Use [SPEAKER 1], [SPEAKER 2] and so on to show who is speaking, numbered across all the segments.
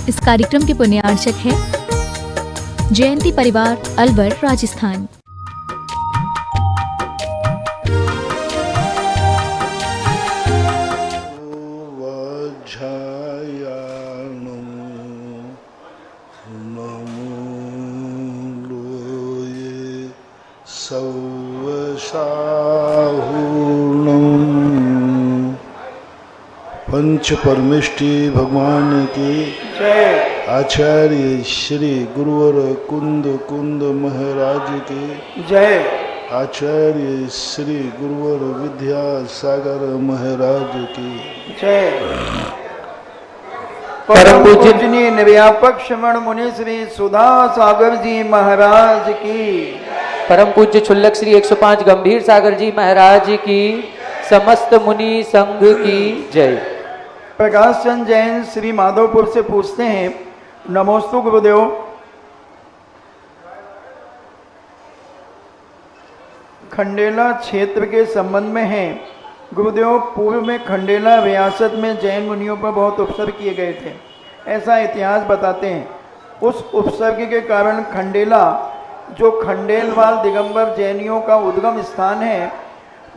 [SPEAKER 1] इस कार्यक्रम के पुण्यार्चक है जयंती परिवार, अलवर, राजस्थान।
[SPEAKER 2] पंच परमेष्टि भगवान की जय। आचार्य श्री गुरुवर कुंद कुंद महाराज की जय। आचार्य श्री गुरुवर विद्यासागर महाराज की जय।
[SPEAKER 3] परम पूजनीय निर्व्यापक श्रमण मुनि श्री सुधा सागर जी महाराज की।
[SPEAKER 4] परम पूज्य क्षुल्लक श्री 105 गंभीर सागर जी महाराज की। समस्त मुनि संघ की जय।
[SPEAKER 3] प्रकाश चंद जैन श्री माधवपुर से पूछते हैं, नमोस्तु गुरुदेव। खंडेला क्षेत्र के संबंध में है गुरुदेव। पूर्व में खंडेला रियासत में जैन मुनियों पर बहुत उपसर्ग किए गए थे, ऐसा इतिहास बताते हैं। उस उपसर्ग के कारण खंडेला, जो खंडेलवाल दिगंबर जैनियों का उद्गम स्थान है,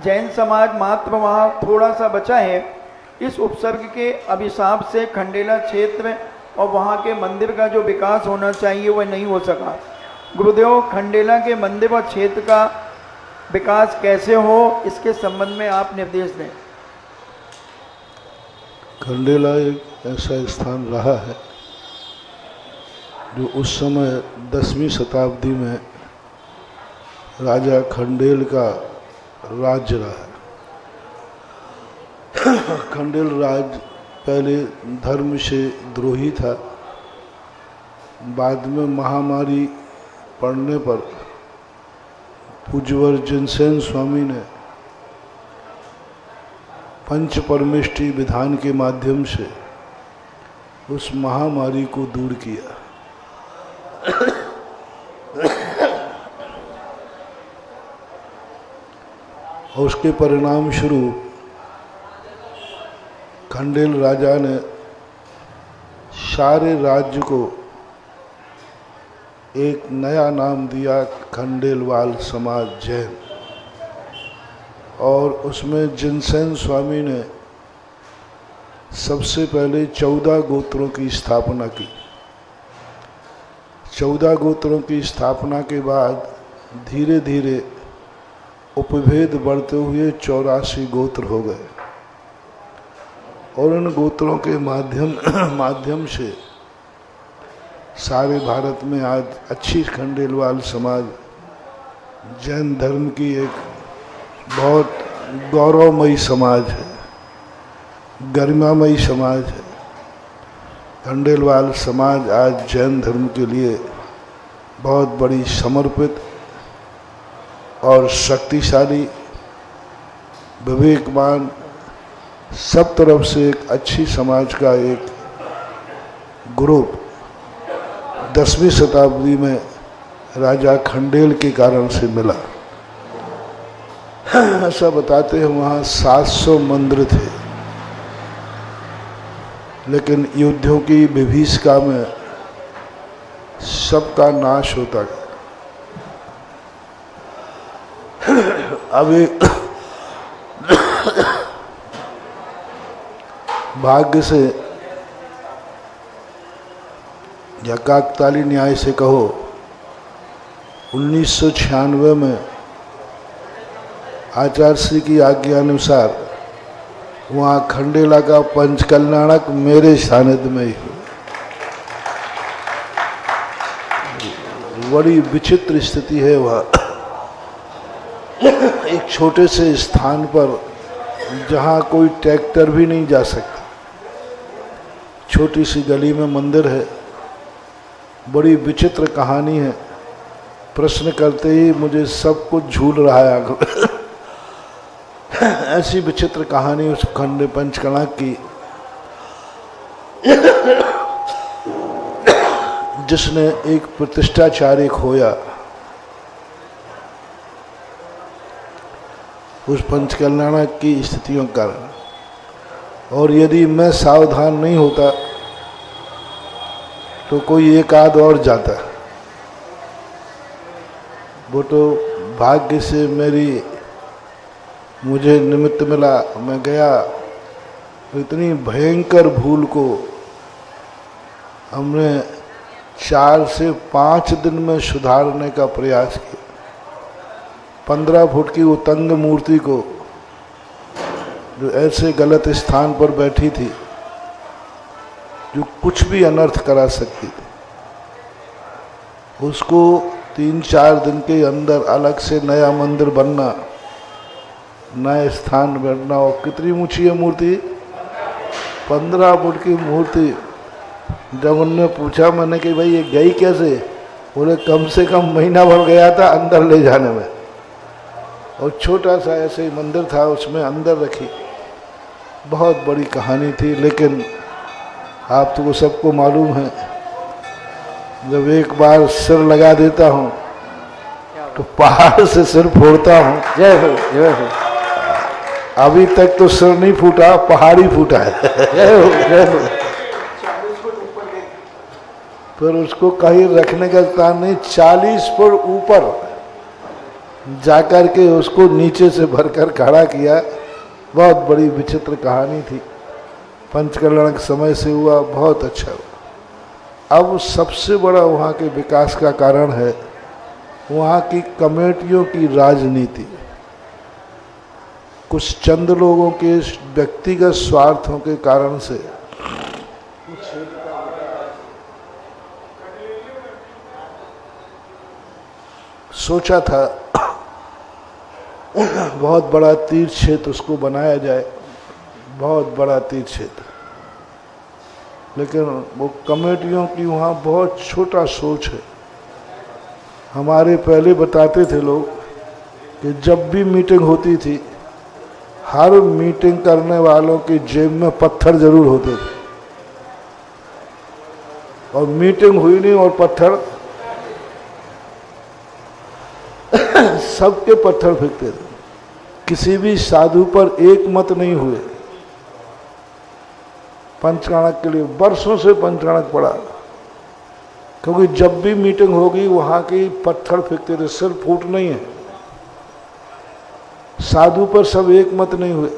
[SPEAKER 3] जैन समाज मात्र वहाँ थोड़ा सा बचा है। इस उपसर्ग के अभिशाप से खंडेला क्षेत्र और वहाँ के मंदिर का जो विकास होना चाहिए वह नहीं हो सका। गुरुदेव, खंडेला के मंदिर और क्षेत्र का विकास कैसे हो, इसके संबंध में आप निर्देश दें।
[SPEAKER 2] खंडेला एक ऐसा स्थान रहा है जो उस समय 10वीं शताब्दी में राजा खंडेल का राज्य रहा। खंडेल राज पहले धर्म से द्रोही था, बाद में महामारी पड़ने पर पूज्यवर जिनसेन स्वामी ने पंच परमेष्टि विधान के माध्यम से उस महामारी को दूर किया। और उसके परिणाम स्वरूप खंडेल राजा ने सारे राज्य को एक नया नाम दिया, खंडेलवाल समाज जैन। और उसमें जिनसेन स्वामी ने सबसे पहले 14 गोत्रों की स्थापना की। 14 गोत्रों की स्थापना के बाद धीरे धीरे उपभेद बढ़ते हुए 84 गोत्र हो गए। और इन गोत्रों के माध्यम से सारे भारत में आज अच्छी खंडेलवाल समाज जैन धर्म की एक बहुत गौरवमयी समाज है, गरिमामयी समाज है। खंडेलवाल समाज आज जैन धर्म के लिए बहुत बड़ी समर्पित और शक्तिशाली, विवेकवान, सब तरफ से एक अच्छी समाज का एक ग्रुप 10वीं शताब्दी में राजा खंडेल के कारण से मिला। ऐसा बताते हैं वहाँ 700 मंदिर थे, लेकिन युद्धों की विभीषिका में सबका नाश होता गया। अब एक भाग्य से या काकताली न्याय से कहो, 1996 में आचार्य श्री की आज्ञानुसार वहाँ खंडेला का पंचकल्याणक मेरे सानिध्य में ही हुआ। बड़ी विचित्र स्थिति है वहाँ। एक छोटे से स्थान पर जहाँ कोई ट्रैक्टर भी नहीं जा सकता, छोटी सी गली में मंदिर है। बड़ी विचित्र कहानी है। प्रश्न करते ही मुझे सब कुछ झूल रहा है आंखों ऐसी विचित्र कहानी उस खंड पंचकल्याणक की, जिसने एक प्रतिष्ठाचार्य खोया। उस पंचकल्याणक की स्थितियों के कारण। और यदि मैं सावधान नहीं होता तो कोई एक आध और जाता। वो तो भाग्य से मुझे निमित्त मिला, मैं गया। इतनी भयंकर भूल को हमने 4 से 5 दिन में सुधारने का प्रयास किया। 15 फुट की वो तंग मूर्ति को, जो ऐसे गलत स्थान पर बैठी थी, जो कुछ भी अनर्थ करा सकती थी, उसको 3-4 दिन के अंदर अलग से नया मंदिर बनना, नया स्थान बनना। और कितनी ऊंची है मूर्ति? 15 फुट की मूर्ति। जब उनने पूछा मैंने कि भाई ये गई कैसे, बोले कम से कम महीना भर गया था अंदर ले जाने में। और छोटा सा ऐसे ही मंदिर था, उसमें अंदर रखी। बहुत बड़ी कहानी थी, लेकिन आप तो सबको मालूम है, जब एक बार सिर लगा देता हूँ तो पहाड़ से सिर फोड़ता हूँ।
[SPEAKER 4] जय हो, जय हो।
[SPEAKER 2] अभी तक तो सिर नहीं फूटा, पहाड़ ही फूटा है।
[SPEAKER 4] जय हो, जय हो।
[SPEAKER 2] फिर उसको कहीं रखने का स्थान नहीं, 40 फुट ऊपर जाकर के उसको नीचे से भरकर खड़ा किया। बहुत बड़ी विचित्र कहानी थी, पंचकल्याण के समय से हुआ, बहुत अच्छा हुआ। अब सबसे बड़ा वहाँ के विकास का कारण है वहाँ की कमेटियों की राजनीति। कुछ चंद लोगों के व्यक्तिगत स्वार्थों के कारण से सोचा था बहुत बड़ा तीर्थ क्षेत्र उसको बनाया जाए, बहुत बड़ा तीर्थ क्षेत्र। लेकिन वो कमेटियों की वहाँ बहुत छोटा सोच है। हमारे पहले बताते थे लोग कि जब भी मीटिंग होती थी, हर मीटिंग करने वालों की जेब में पत्थर जरूर होते थे। और मीटिंग हुई नहीं और पत्थर सबके पत्थर फेंकते थे। किसी भी साधु पर एक मत नहीं हुए। पंचकाणक के लिए वर्षों से पंचकाणक पड़ा, क्योंकि जब भी मीटिंग होगी वहां की पत्थर फेंकते थे। सिर फूट नहीं है, साधु पर सब एक मत नहीं हुए।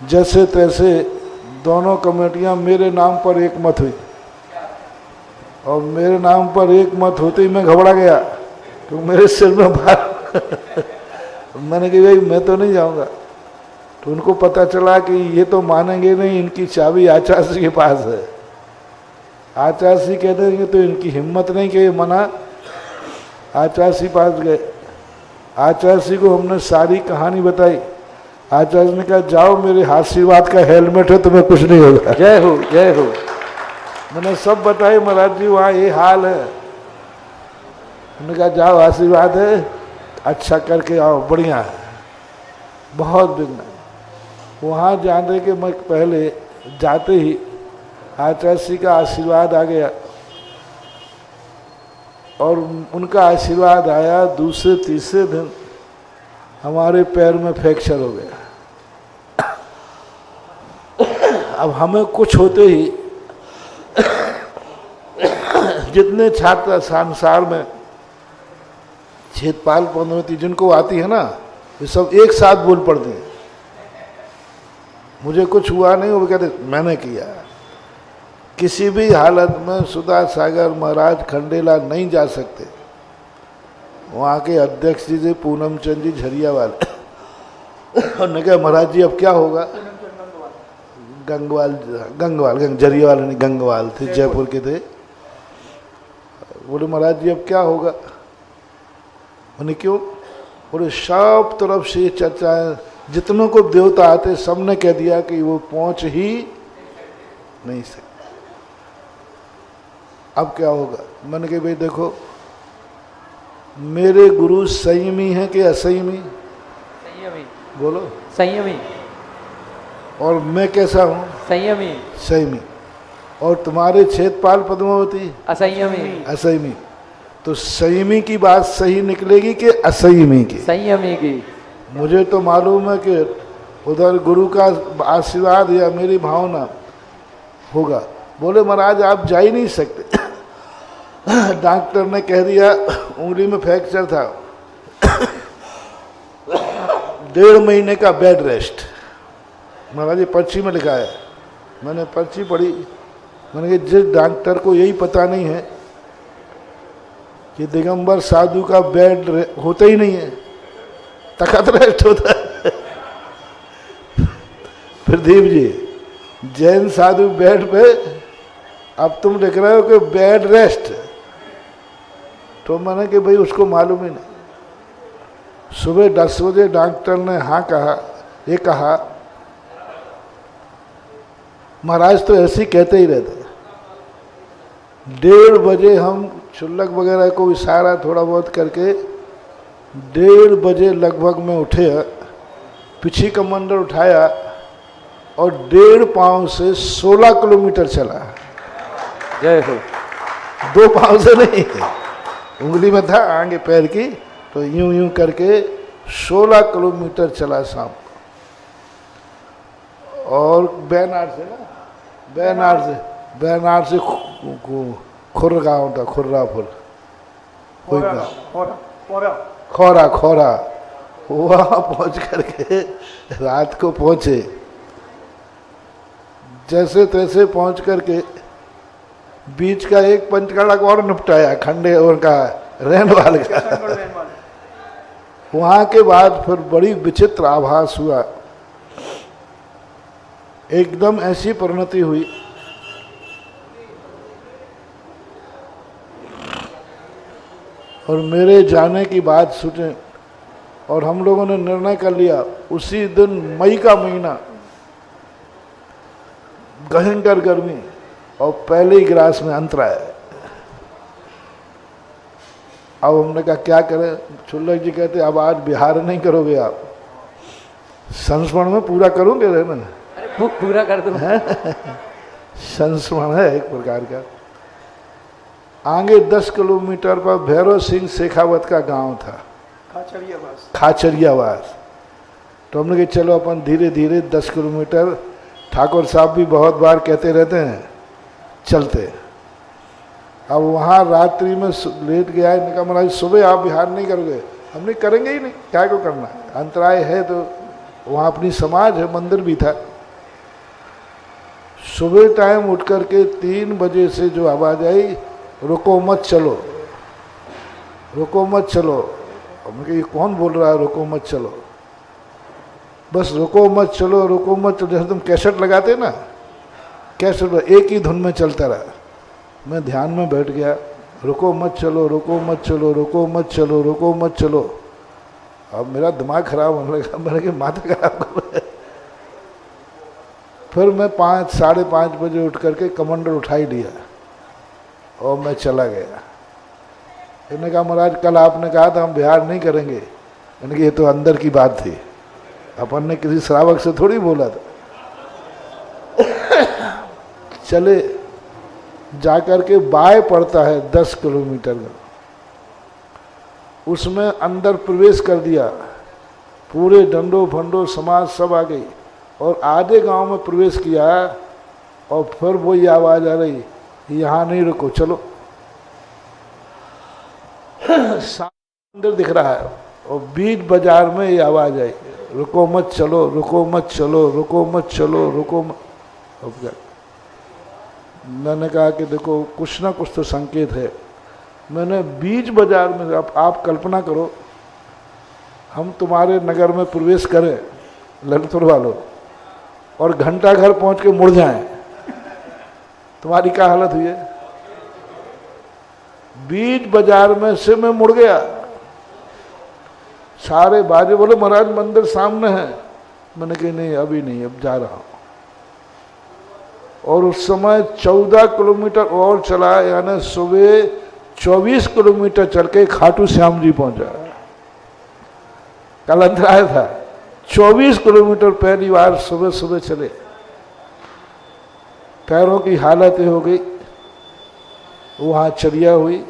[SPEAKER 2] जैसे तैसे दोनों कमेटियां मेरे नाम पर एक मत हुई, और मेरे नाम पर एक मत होते ही मैं घबरा गया, क्योंकि मेरे सिर में भार। मैंने कहा भाई मैं तो नहीं जाऊंगा। तो उनको पता चला कि ये तो मानेंगे नहीं, इनकी चाबी आचार्य के पास है। आचार्य कह देंगे तो इनकी हिम्मत नहीं कि ये मना। आचार्य पास गए, आचार्य को हमने सारी कहानी बताई। आचार्य ने कहा जाओ, मेरे आशीर्वाद का हेलमेट है, तुम्हें कुछ नहीं होगा।
[SPEAKER 4] जय हो, जय हो।
[SPEAKER 2] मैंने सब बताई, महाराज जी वहाँ ये हाल है। उन्होंने कहा जाओ, आशीर्वाद है, अच्छा करके आओ, बढ़िया है। बहुत बिगना वहाँ जाने के मैं पहले जाते ही आचार्य का आशीर्वाद आ गया, और उनका आशीर्वाद आया। दूसरे तीसरे दिन हमारे पैर में फ्रैक्चर हो गया। अब हमें कुछ होते ही जितने छात्र संसार में क्षेत्रपाल पद्मावती जिनको आती है ना, ये सब एक साथ बोल पड़ते हैं। मुझे कुछ हुआ नहीं, वो कहते मैंने किया। किसी भी हालत में सुधा सागर महाराज खंडेला नहीं जा सकते। वहाँ के अध्यक्ष जी थे पूनम चंद जी झरिया वाले। उन्होंने कहा महाराज जी अब क्या होगा। गंगवाल झरिया वाले नहीं, गंगवाल थे, जयपुर के थे। बोले महाराज जी अब क्या होगा। उन्हें क्यों। बोले सब तरफ से चर्चाएं, जितनों को देवता आते सबने कह दिया कि वो पहुंच ही नहीं सकते। अब क्या होगा। मैंने कहा भाई देखो, मेरे गुरु संयमी हैं कि असंयमी।
[SPEAKER 4] संयमी।
[SPEAKER 2] बोलो।
[SPEAKER 4] संयमी।
[SPEAKER 2] और मैं कैसा हूँ।
[SPEAKER 4] संयमी।
[SPEAKER 2] संयमी। और तुम्हारे क्षेत्रपाल पद्मावती
[SPEAKER 4] असंयमी।
[SPEAKER 2] असंयमी। तो संयमी की बात सही निकलेगी कि असंयमी की।
[SPEAKER 4] संयमी की।
[SPEAKER 2] मुझे तो मालूम है कि उधर गुरु का आशीर्वाद या मेरी भावना होगा। बोले महाराज आप जा ही नहीं सकते। डॉक्टर ने कह दिया उंगली में फ्रैक्चर था, 1.5 महीने का बेड रेस्ट। महाराज ये पर्ची में लिखा है। मैंने पर्ची पढ़ी, मैंने कहा जिस डॉक्टर को यही पता नहीं है कि दिगंबर साधु का बेड होता ही नहीं है, तखत रेस्ट होता है। प्रदीप जी, जैन साधु बेड पे, अब तुम लिख रहे हो कि बेड रेस्ट, तो मैंने कि भाई उसको मालूम ही नहीं। सुबह 10 बजे डॉक्टर ने हाँ कहा, ये कहा। महाराज तो ऐसे ही कहते ही रहते। 1:30 बजे हम शुल्लक वगैरह को इशारा थोड़ा बहुत करके 1:30 बजे लगभग में उठे, पीछे कमंडल उठाया और 1.5 पाँव से 16 किलोमीटर चला।
[SPEAKER 4] जय हो।
[SPEAKER 2] 2 पाँव से नहीं, उंगली में था आगे पैर की, तो यूं यूं करके 16 किलोमीटर चला शाम। और बैनार से ना, बैनार से खुर गाँव था, खुर्रापुर, खोरा, वहाँ पहुँच करके रात को पहुँचे। जैसे तैसे पहुँच करके बीच का एक पंचकड़क और निपटाया, खंडे और का रेनवाल का। वहाँ के बाद फिर बड़ी विचित्र आभास हुआ, एकदम ऐसी परिणति हुई और मेरे जाने की बात सुने। और हम लोगों ने निर्णय कर लिया उसी दिन, मई का महीना, भयंकर गर्मी और पहले ही ग्रास में अंतराय। अब हमने कहा क्या करें। छुल्लक जी कहते अब आज बिहार नहीं करोगे आप, संस्मरण में पूरा करोगे रहना।
[SPEAKER 4] पूरा कर दो।
[SPEAKER 2] संस्मरण है एक प्रकार का। आगे 10 किलोमीटर पर भैरव सिंह शेखावत का गांव था, खाचरियावास। तो हमने कहा चलो अपन धीरे धीरे 10 किलोमीटर, ठाकुर साहब भी बहुत बार कहते रहते हैं चलते। अब वहाँ रात्रि में लेट गया, इन्होंने कहा महाराज सुबह आप बिहार नहीं करोगे। हमने करेंगे ही नहीं, क्या को करना है, अंतराय है। तो वहाँ अपनी समाज है, मंदिर भी था। सुबह टाइम उठ करके 3 बजे से जो आवाज़ आई, रुको मत चलो, रुको मत चलो। हमने कहा ये कौन बोल रहा है रुको मत चलो, बस रुको मत चलो, रुको मत चलो। जैसे तुम कैसेट लगाते ना, कैसेट एक ही धुन में चलता रहा। मैं ध्यान में बैठ गया, रुको मत चलो, रुको मत चलो, रुको मत चलो, रुको मत चलो। अब मेरा दिमाग खराब होने लगा, मैंने कहा माथा खराब कर रहा है। फिर मैं 5, साढ़े 5 बजे उठ करके कमंडल उठा ही लिया और मैं चला गया। इन्होंने कहा महाराज कल आपने कहा था हम बिहार नहीं करेंगे। इन्होंने कहा ये तो अंदर की बात थी, अपन ने किसी श्रावक से थोड़ी बोला था। चले, जाकर के बाय पड़ता है 10 किलोमीटर का, उसमें अंदर प्रवेश कर दिया। पूरे डंडो फंडो समाज सब आ गई और आधे गांव में प्रवेश किया और फिर वही आवाज़ आ रही, यहाँ नहीं रुको चलो। मंदिर दिख रहा है और बीच बाजार में ये आवाज़ आई, रुको मत चलो, रुको मत चलो, रुको मत चलो, रुको मत। मैंने कहा कि देखो कुछ ना कुछ तो संकेत है। मैंने बीच बाजार में, आप कल्पना करो हम तुम्हारे नगर में प्रवेश करें ललितपुर वालों और घंटा घर पहुंच के मुड़ जाएं, तुम्हारी क्या हालत हुई है। बीच बाजार में से मैं मुड़ गया, सारे बाजे बोले महाराज मंदिर सामने है। मैंने कहा नहीं अभी नहीं, अब जा रहा हूं। और उस समय 14 किलोमीटर और चला, यानी सुबह 24 किलोमीटर चल के खाटू श्याम जी पहुंचा। कल अंतराय था, 24 किलोमीटर पहली बार सुबह सुबह चले। पैरों की हालत हो गई, वहाँ चर्या हुई।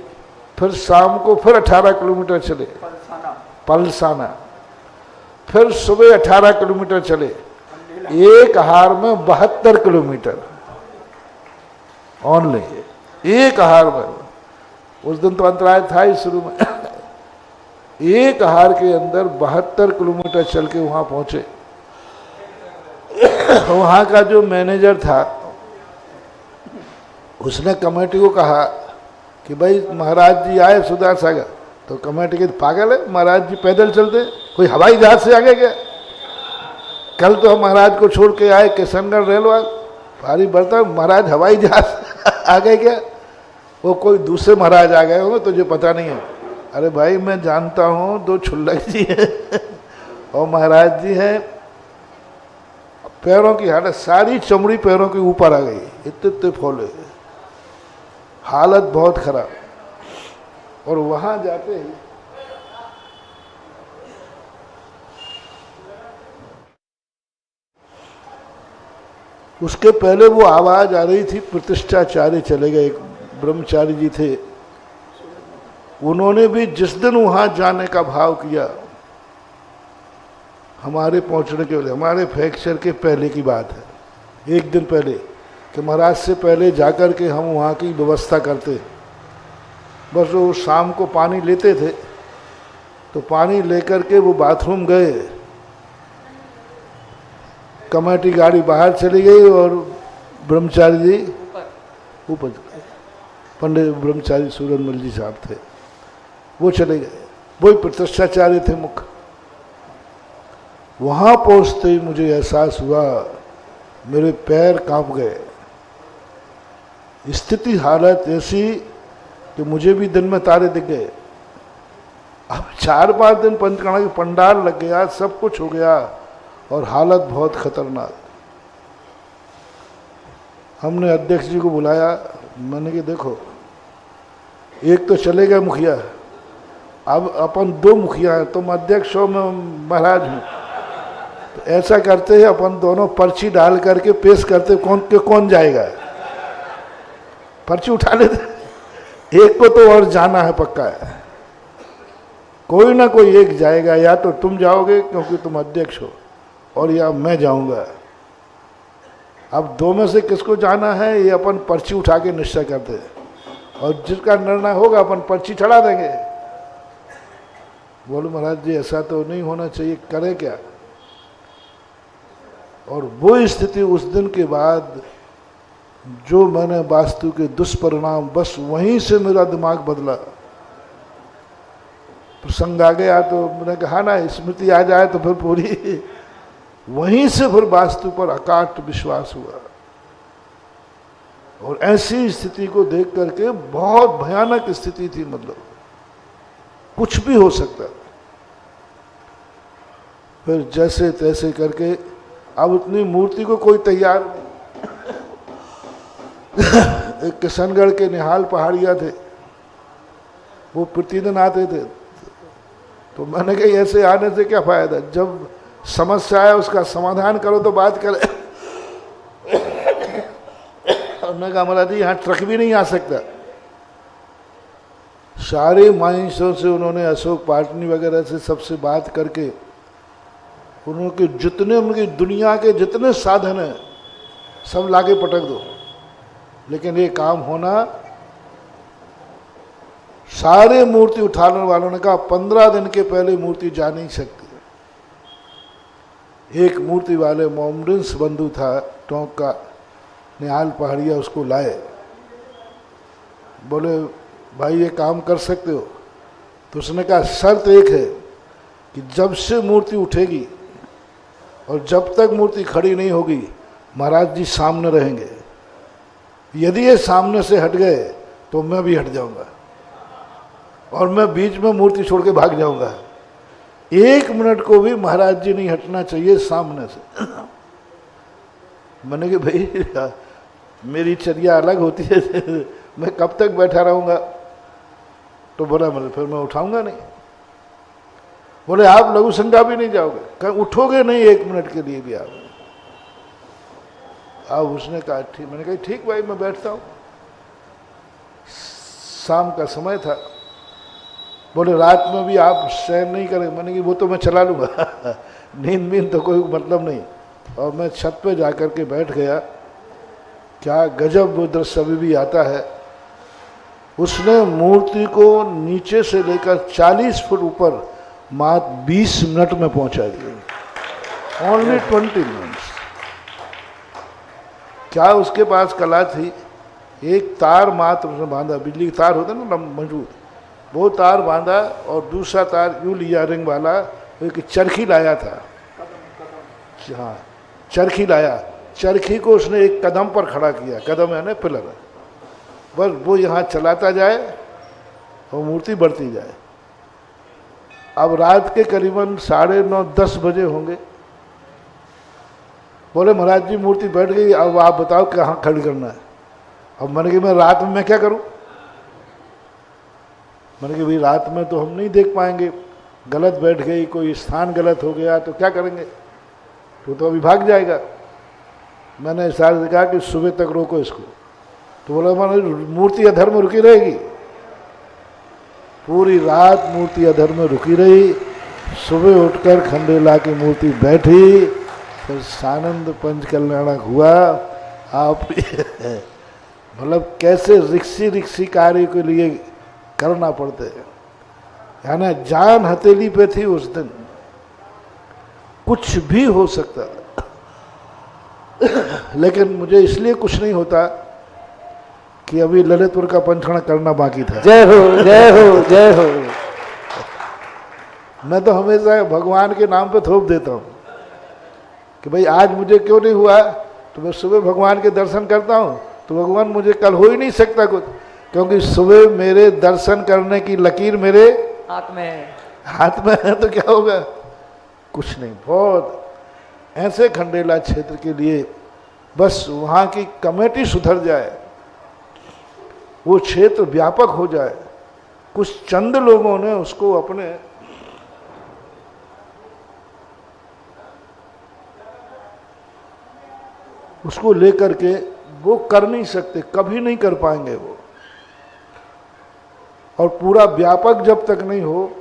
[SPEAKER 2] फिर शाम को फिर 18 किलोमीटर चले पलसाना, फिर सुबह 18 किलोमीटर चले। एक हार में 72 किलोमीटर। ओनली एक आहार में। उस दिन तो अंतराय था ही शुरू में। एक आहार के अंदर 72 किलोमीटर चल के वहां पहुंचे। वहां का जो मैनेजर था उसने कमेटी को कहा कि भाई महाराज जी आए सुधार सागर, तो कमेटी के पागल है, महाराज जी पैदल चलते, कोई हवाई जहाज से आगे क्या? कल तो हम महाराज को छोड़ के आए किशनगढ़ रेलवा भारी बढ़ता, महाराज हवाई जहाज आ गए क्या? वो कोई दूसरे महाराज आ गए होंगे, तुझे पता नहीं है। अरे भाई मैं जानता हूँ, 2 छुल्लक जी है और महाराज जी हैं। पैरों की हालत, सारी चमड़ी पैरों के ऊपर आ गई, इतने फौले, हालत बहुत खराब। और वहां जाते ही उसके पहले वो आवाज आ रही थी, प्रतिष्ठाचार्य चले गए, एक ब्रह्मचारी जी थे, उन्होंने भी जिस दिन वहां जाने का भाव किया, हमारे पहुंचने के लिए, हमारे फ्रैक्चर के पहले की बात है, एक दिन पहले, कि महाराज से पहले जाकर के हम वहाँ की व्यवस्था करते। बस वो शाम को पानी लेते थे, तो पानी लेकर के वो बाथरूम गए, कमेटी गाड़ी बाहर चली गई और ब्रह्मचारी जी ऊपर गए। पंडित ब्रह्मचारी सूरजमल जी साहब थे, वो चले गए, वही प्रतिष्ठाचार्य थे मुख्य। वहां पहुंचते ही मुझे एहसास हुआ, मेरे पैर कांप गए। स्थिति हालत ऐसी कि मुझे भी दिन में तारे दिख गए। अब 4-5 दिन पंचकर्मा की पंडाल लग गया, सब कुछ हो गया और हालत बहुत खतरनाक। हमने अध्यक्ष जी को बुलाया, मैंने कि देखो, एक तो चले गए मुखिया, अब अपन 2 मुखिया हैं, तुम अध्यक्ष हो, मैं महाराज हूं, तो ऐसा करते हैं अपन दोनों पर्ची डाल करके पेश करते, कौन जाएगा, पर्ची उठा लेते, एक को तो और जाना है पक्का है, कोई ना कोई एक जाएगा, या तो तुम जाओगे क्योंकि तुम अध्यक्ष हो, और या मैं जाऊंगा। अब 2 में से किसको जाना है ये अपन पर्ची उठा के निश्चय करते हैं, और जिसका निर्णय होगा अपन पर्ची चढ़ा देंगे। बोलो महाराज जी ऐसा तो नहीं होना चाहिए, करें क्या? और वो स्थिति उस दिन के बाद जो मैंने वास्तु के दुष्परिणाम, बस वहीं से मेरा दिमाग बदला। प्रसंग आ गया तो मैंने कहा ना, स्मृति आ जाए तो फिर पूरी, वहीं से फिर वास्तु पर अकाट विश्वास हुआ। और ऐसी स्थिति को देख करके, बहुत भयानक स्थिति थी, मतलब कुछ भी हो सकता। फिर जैसे तैसे करके, अब उतनी मूर्ति को कोई तैयार नहीं। एक किशनगढ़ के निहाल पहाड़िया थे, वो प्रतिदिन आते थे, तो मैंने कहा ऐसे आने से क्या फायदा, जब समस्या है उसका समाधान करो तो बात करें। उन्होंने कहा महाराज जी यहाँ ट्रक भी नहीं आ सकता। सारे माइंसों से उन्होंने, अशोक पाटनी वगैरह से सबसे बात करके, उनके जितने, उनकी दुनिया के जितने साधन हैं सब लाके पटक दो, लेकिन ये काम होना। सारे मूर्ति उठाने वालों ने कहा 15 दिन के पहले मूर्ति जा नहीं सकती। एक मूर्ति वाले मोमडिंस बंधु था टोंक का, निहाल पहाड़िया, उसको लाए, बोले भाई ये काम कर सकते हो? तो उसने कहा शर्त एक है कि जब से मूर्ति उठेगी और जब तक मूर्ति खड़ी नहीं होगी, महाराज जी सामने रहेंगे, यदि ये सामने से हट गए तो मैं भी हट जाऊंगा और मैं बीच में मूर्ति छोड़ के भाग जाऊंगा। 1 मिनट को भी महाराज जी नहीं हटना चाहिए सामने से। मैंने कि भाई मेरी चर्या अलग होती है, मैं कब तक बैठा रहूंगा? तो बोला मैंने फिर मैं उठाऊंगा नहीं। बोले आप लघु संज्ञा भी नहीं जाओगे? कहीं उठोगे नहीं 1 मिनट के लिए भी आप? अब उसने कहा ठीक। मैंने कहा ठीक भाई मैं बैठता हूँ। शाम का समय था। बोले रात में भी आप शयन नहीं करें? मैंने कहा वो तो मैं चला लूँगा, नींद तो कोई मतलब नहीं। और मैं छत पे जाकर के बैठ गया क्या गजब वो दृश्य अभी भी आता है। उसने मूर्ति को नीचे से लेकर 40 फुट ऊपर मात्र 20 मिनट में पहुंचा दिया। Only 20 minutes. क्या उसके पास कला थी। एक तार मात्र उसने बांधा, बिजली का तार होता ना मजबूत, वो तार बांधा और दूसरा तार यूं लिया रिंग वाला, एक चरखी लाया था। हाँ, चरखी लाया, चरखी को उसने एक कदम पर खड़ा किया। कदम है ना पिलर, बस वो यहाँ चलाता जाए और मूर्ति बढ़ती जाए। अब रात के करीबन 9:30-10 बजे होंगे। बोले महाराज जी मूर्ति बैठ गई, अब आप बताओ कहाँ खड़ी करना है। अब मैंने कहा मैं रात में मैं क्या करूं। मैंने कहा भाई रात में तो हम नहीं देख पाएंगे, गलत बैठ गई, कोई स्थान गलत हो गया तो क्या करेंगे, तो अभी भाग जाएगा। मैंने इशारे से कहा कि सुबह तक रोको इसको। तो बोला मैंने मूर्ति अधर में रुकी रहेगी। पूरी रात मूर्ति अधर में रुकी रही। सुबह उठकर खंडेला की मूर्ति बैठी, फिर सानंद पंच कल्याणक हुआ। आप मतलब कैसे रिक्सी कार्य के लिए करना पड़ते हैं, यानी जान हथेली पे थी उस दिन, कुछ भी हो सकता था। लेकिन मुझे इसलिए कुछ नहीं होता कि अभी ललितपुर का पंचकण करना बाकी था।
[SPEAKER 4] जय हो जय हो जय हो।
[SPEAKER 2] मैं तो हमेशा भगवान के नाम पे थोप देता हूँ कि भाई आज मुझे क्यों नहीं हुआ, तो मैं सुबह भगवान के दर्शन करता हूँ तो भगवान मुझे कल हो ही नहीं सकता कुछ, क्योंकि सुबह मेरे दर्शन करने की लकीर मेरे
[SPEAKER 4] हाथ में है।
[SPEAKER 2] हाथ में है, तो क्या होगा, कुछ नहीं। बहुत ऐसे खंडेला क्षेत्र के लिए बस वहाँ की कमेटी सुधर जाए, वो क्षेत्र व्यापक हो जाए। कुछ चंद लोगों ने उसको अपने उसको लेकर के वो कर नहीं सकते, कभी नहीं कर पाएंगे वो। और पूरा व्यापक जब तक नहीं हो,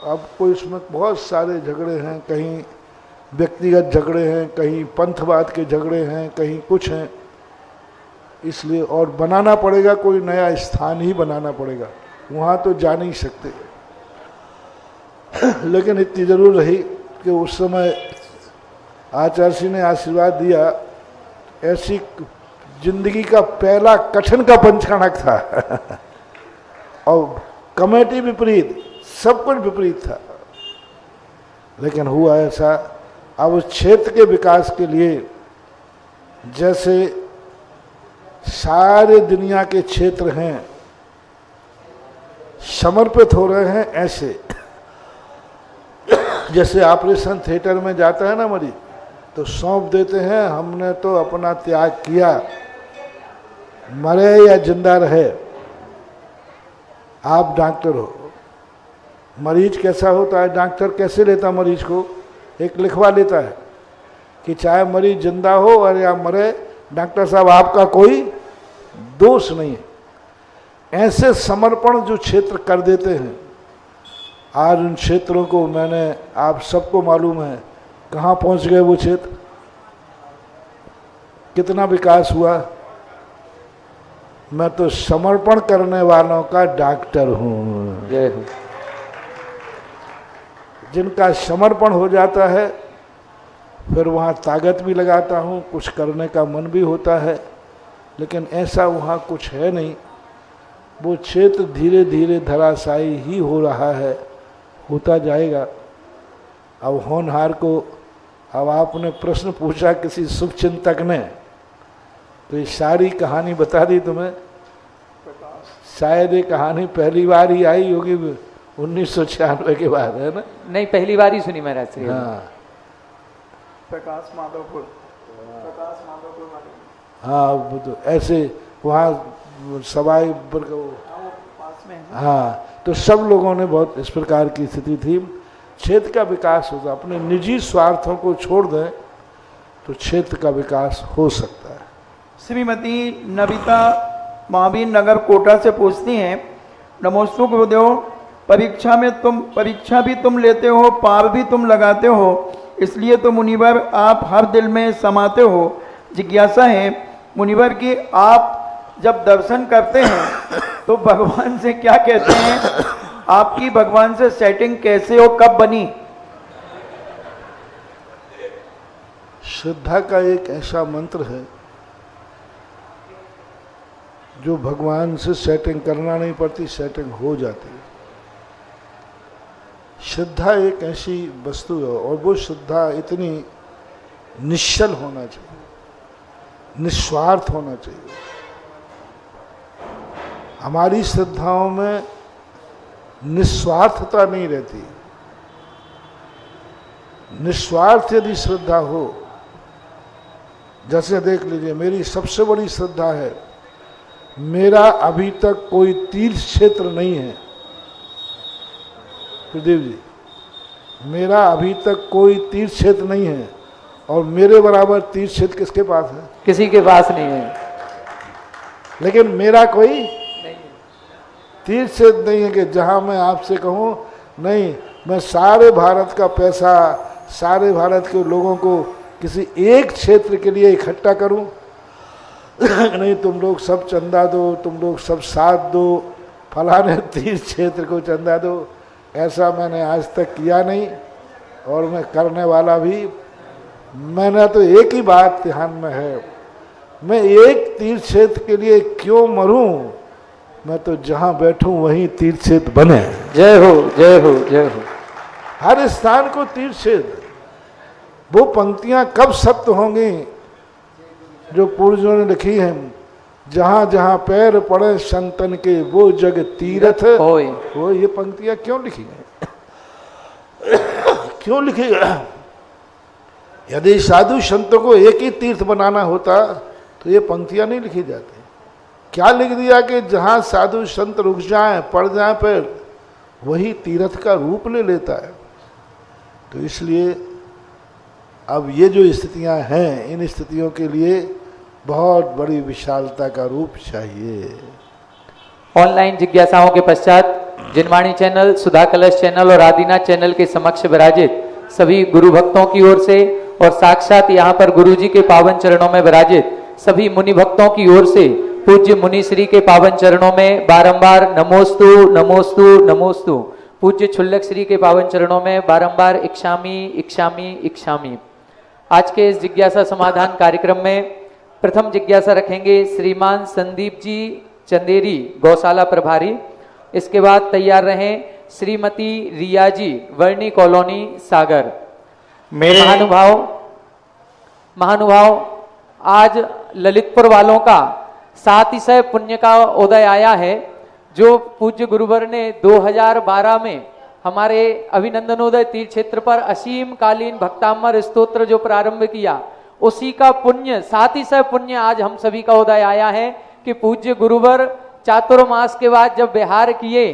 [SPEAKER 2] अब कोई इसमें बहुत सारे झगड़े हैं, कहीं व्यक्तिगत झगड़े हैं, कहीं पंथवाद के झगड़े हैं, कहीं कुछ हैं, इसलिए और बनाना पड़ेगा, कोई नया स्थान ही बनाना पड़ेगा, वहाँ तो जा नहीं सकते। लेकिन इतनी जरूर रही कि उस समय आचार्य जी ने आशीर्वाद दिया। ऐसी जिंदगी का पहला कठिन का पंचकणक था और कमेटी विपरीत, सब कुछ विपरीत था, लेकिन हुआ ऐसा। अब उस क्षेत्र के विकास के लिए जैसे सारे दुनिया के क्षेत्र हैं समर्पित हो रहे हैं, ऐसे जैसे ऑपरेशन थिएटर में जाता है ना मरीज, तो सौंप देते हैं, हमने तो अपना त्याग किया, मरे या जिंदा रहे, आप डॉक्टर हो। मरीज कैसा होता है, डॉक्टर कैसे लेता मरीज को, एक लिखवा लेता है कि चाहे मरीज जिंदा हो और या मरे, डॉक्टर साहब आपका कोई दोष नहीं है। ऐसे समर्पण जो क्षेत्र कर देते हैं, आज उन क्षेत्रों को मैंने, आप सबको मालूम है कहाँ पहुँच गए वो क्षेत्र, कितना विकास हुआ। मैं तो समर्पण करने वालों का डॉक्टर हूँ।
[SPEAKER 4] जय हो।
[SPEAKER 2] जिनका समर्पण हो जाता है फिर वहाँ ताकत भी लगाता हूँ, कुछ करने का मन भी होता है, लेकिन ऐसा वहाँ कुछ है नहीं। वो क्षेत्र धीरे धीरे धराशायी ही हो रहा है, होता जाएगा। अब होनहार को, अब आपने प्रश्न पूछा किसी शुभ चिंतक ने, तो ये सारी कहानी बता दी तुम्हें। शायद ये कहानी पहली बार ही आई होगी 1996 के बाद, है ना?
[SPEAKER 4] नहीं, पहली बार ही सुनी महाराज से।
[SPEAKER 2] हाँ
[SPEAKER 3] प्रकाश माधवपुर, प्रकाश माधवपुर वाले।
[SPEAKER 2] हाँ, वो तो ऐसे वहाँ सवाई पर
[SPEAKER 3] पास में है।
[SPEAKER 2] हाँ, तो सब लोगों ने बहुत इस प्रकार की स्थिति थी। क्षेत्र का विकास होता, अपने निजी स्वार्थों को छोड़ दें तो क्षेत्र का विकास हो सकता है।
[SPEAKER 3] श्रीमती नविता महावीर नगर कोटा से पूछती हैं, नमोस्तु गुरुदेव, परीक्षा भी तुम लेते हो, पार भी तुम लगाते हो, इसलिए तो मुनिवर आप हर दिल में समाते हो। जिज्ञासा है, मुनिवर की आप जब दर्शन करते हैं तो भगवान से क्या कहते हैं? आपकी भगवान से सेटिंग कैसे और कब बनी?
[SPEAKER 2] श्रद्धा का एक ऐसा मंत्र है जो भगवान से सेटिंग करना नहीं पड़ती, सेटिंग हो जाती है। श्रद्धा एक ऐसी वस्तु है और वो श्रद्धा इतनी निश्चल होना चाहिए, निस्वार्थ होना चाहिए। हमारी श्रद्धाओं में निस्वार्थता नहीं रहती। निस्वार्थ यदि श्रद्धा हो, जैसे देख लीजिए मेरी सबसे बड़ी श्रद्धा है, मेरा अभी तक कोई तीर्थ क्षेत्र नहीं है। प्रदीप जी, मेरा अभी तक कोई तीर्थ क्षेत्र नहीं है और मेरे बराबर तीर्थ क्षेत्र किसके पास है?
[SPEAKER 4] किसी के पास नहीं है।
[SPEAKER 2] लेकिन मेरा कोई तीर्थ क्षेत्र नहीं है कि जहां मैं आपसे कहूं नहीं मैं सारे भारत का पैसा, सारे भारत के लोगों को किसी एक क्षेत्र के लिए इकट्ठा करूं। नहीं, तुम लोग सब चंदा दो, तुम लोग सब साथ दो, फलाने तीर्थ क्षेत्र को चंदा दो। ऐसा मैंने आज तक किया नहीं और मैं करने वाला भी। मैंने तो एक ही बात ध्यान में है, मैं एक तीर्थ क्षेत्र के लिए क्यों मरूं? मैं तो जहां बैठूं वहीं तीर्थ क्षेत्र बने।
[SPEAKER 4] जय हो, जय हो, जय हो।
[SPEAKER 2] हर स्थान को तीर्थ क्षेत्र। वो पंक्तियां कब सत्य होंगी जो पूर्वजों ने लिखी हैं, जहां जहां पैर पड़े संतन के वो जग तीर्थ
[SPEAKER 4] होय।
[SPEAKER 2] वो ये पंक्तियां क्यों लिखी गई? क्यों लिखी गई? यदि साधु संतों को एक ही तीर्थ बनाना होता तो ये पंक्तियां नहीं लिखी जाती। क्या लिख दिया कि जहां साधु संत रुक जाएं, पड़ जाएं पैर, वही तीर्थ का रूप ले लेता है। तो इसलिए अब ये जो स्थितियां हैं, इन स्थितियों के लिए बहुत बड़ी विशालता का रूप चाहिए।
[SPEAKER 4] ऑनलाइन जिज्ञासाओं के पश्चात जिनवाणी चैनल, सुधा कलश चैनल और आदिनाथ चैनल के समक्ष विराजित सभी गुरु भक्तों की ओर से और साक्षात यहाँ पर गुरु जी के पावन चरणों में विराजित सभी मुनि भक्तों की ओर से पूज्य मुनि श्री के पावन चरणों में बारंबार नमोस्तु नमोस्तु नमोस्तु। पूज्य छुल्लक श्री के पावन चरणों में बारंबार इक्षामी इक्षामी इक्षामी। आज के इस जिज्ञासा समाधान कार्यक्रम में प्रथम जिज्ञासा रखेंगे श्रीमान संदीप जी चंदेरी, गौशाला प्रभारी। इसके बाद तैयार रहें श्रीमती रिया जी, वर्णी कॉलोनी, सागर।
[SPEAKER 5] मेरे
[SPEAKER 4] महानुभाव आज ललितपुर वालों का सातिशय पुण्य का उदय आया है, जो पूज्य गुरुवर ने 2012 में हमारे अभिनंदनोदय तीर्थ क्षेत्र पर असीम कालीन भक्तामर स्तोत्र जो प्रारंभ किया, उसी का पुण्य, सातिशय पुण्य आज हम सभी का उदय आया है कि पूज्य गुरुवर चातुर्मास के बाद जब बिहार किए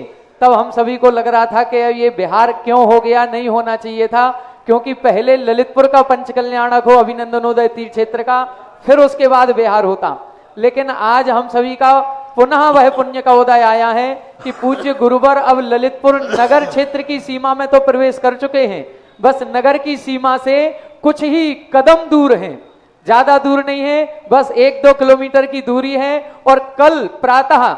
[SPEAKER 4] तब हम सभी को लग रहा था कि ये बिहार क्यों हो गया, नहीं होना चाहिए था, क्योंकि पहले ललितपुर का पंचकल्याणक हो अभिनंदनोदय तीर्थ क्षेत्र का, फिर उसके बाद बिहार होता। लेकिन आज हम सभी का पुनः वह पुण्य का उदय आया है कि पूज्य गुरुवर अब ललितपुर नगर क्षेत्र की सीमा में तो प्रवेश कर चुके हैं, बस नगर की सीमा से कुछ ही कदम दूर हैं, ज्यादा दूर नहीं है, बस 1-2 किलोमीटर की दूरी है। और कल प्रातः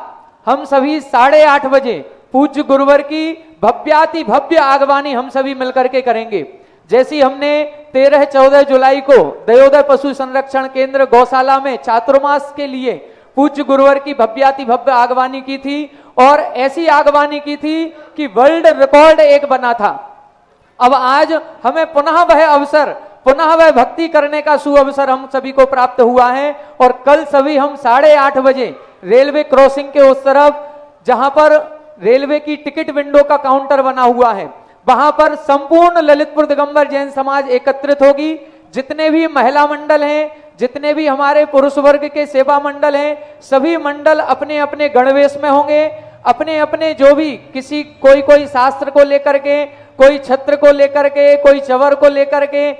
[SPEAKER 4] हम सभी 8:30 बजे पूज्य गुरुवर की भव्याति भव्य आगवानी हम सभी मिलकर के करेंगे। जैसी हमने 13-14 जुलाई को दयोदय पशु संरक्षण केंद्र गौशाला में चातुर्मास के लिए पूज्य गुरुवर की भव्याति भव्य आगवानी की थी और ऐसी आगवानी की थी कि वर्ल्ड रिकॉर्ड एक बना था। अब आज हमें पुनः वह अवसर, पुनः वह भक्ति करने का सुअवसर हम सभी को प्राप्त हुआ है। और कल सभी हम 8:30 बजे रेलवे क्रॉसिंग के उस तरफ, जहां पर रेलवे की टिकट विंडो का काउंटर बना हुआ है, वहां पर संपूर्ण ललितपुर दिगंबर जैन समाज एकत्रित होगी। जितने भी महिला मंडल हैं, जितने भी हमारे पुरुष वर्ग के सेवा मंडल हैं, सभी मंडल अपने अपने गणवेश में होंगे, अपने अपने जो भी किसी कोई शास्त्र को लेकर के, कोई छत्र को लेकर के, कोई चवर को लेकर के,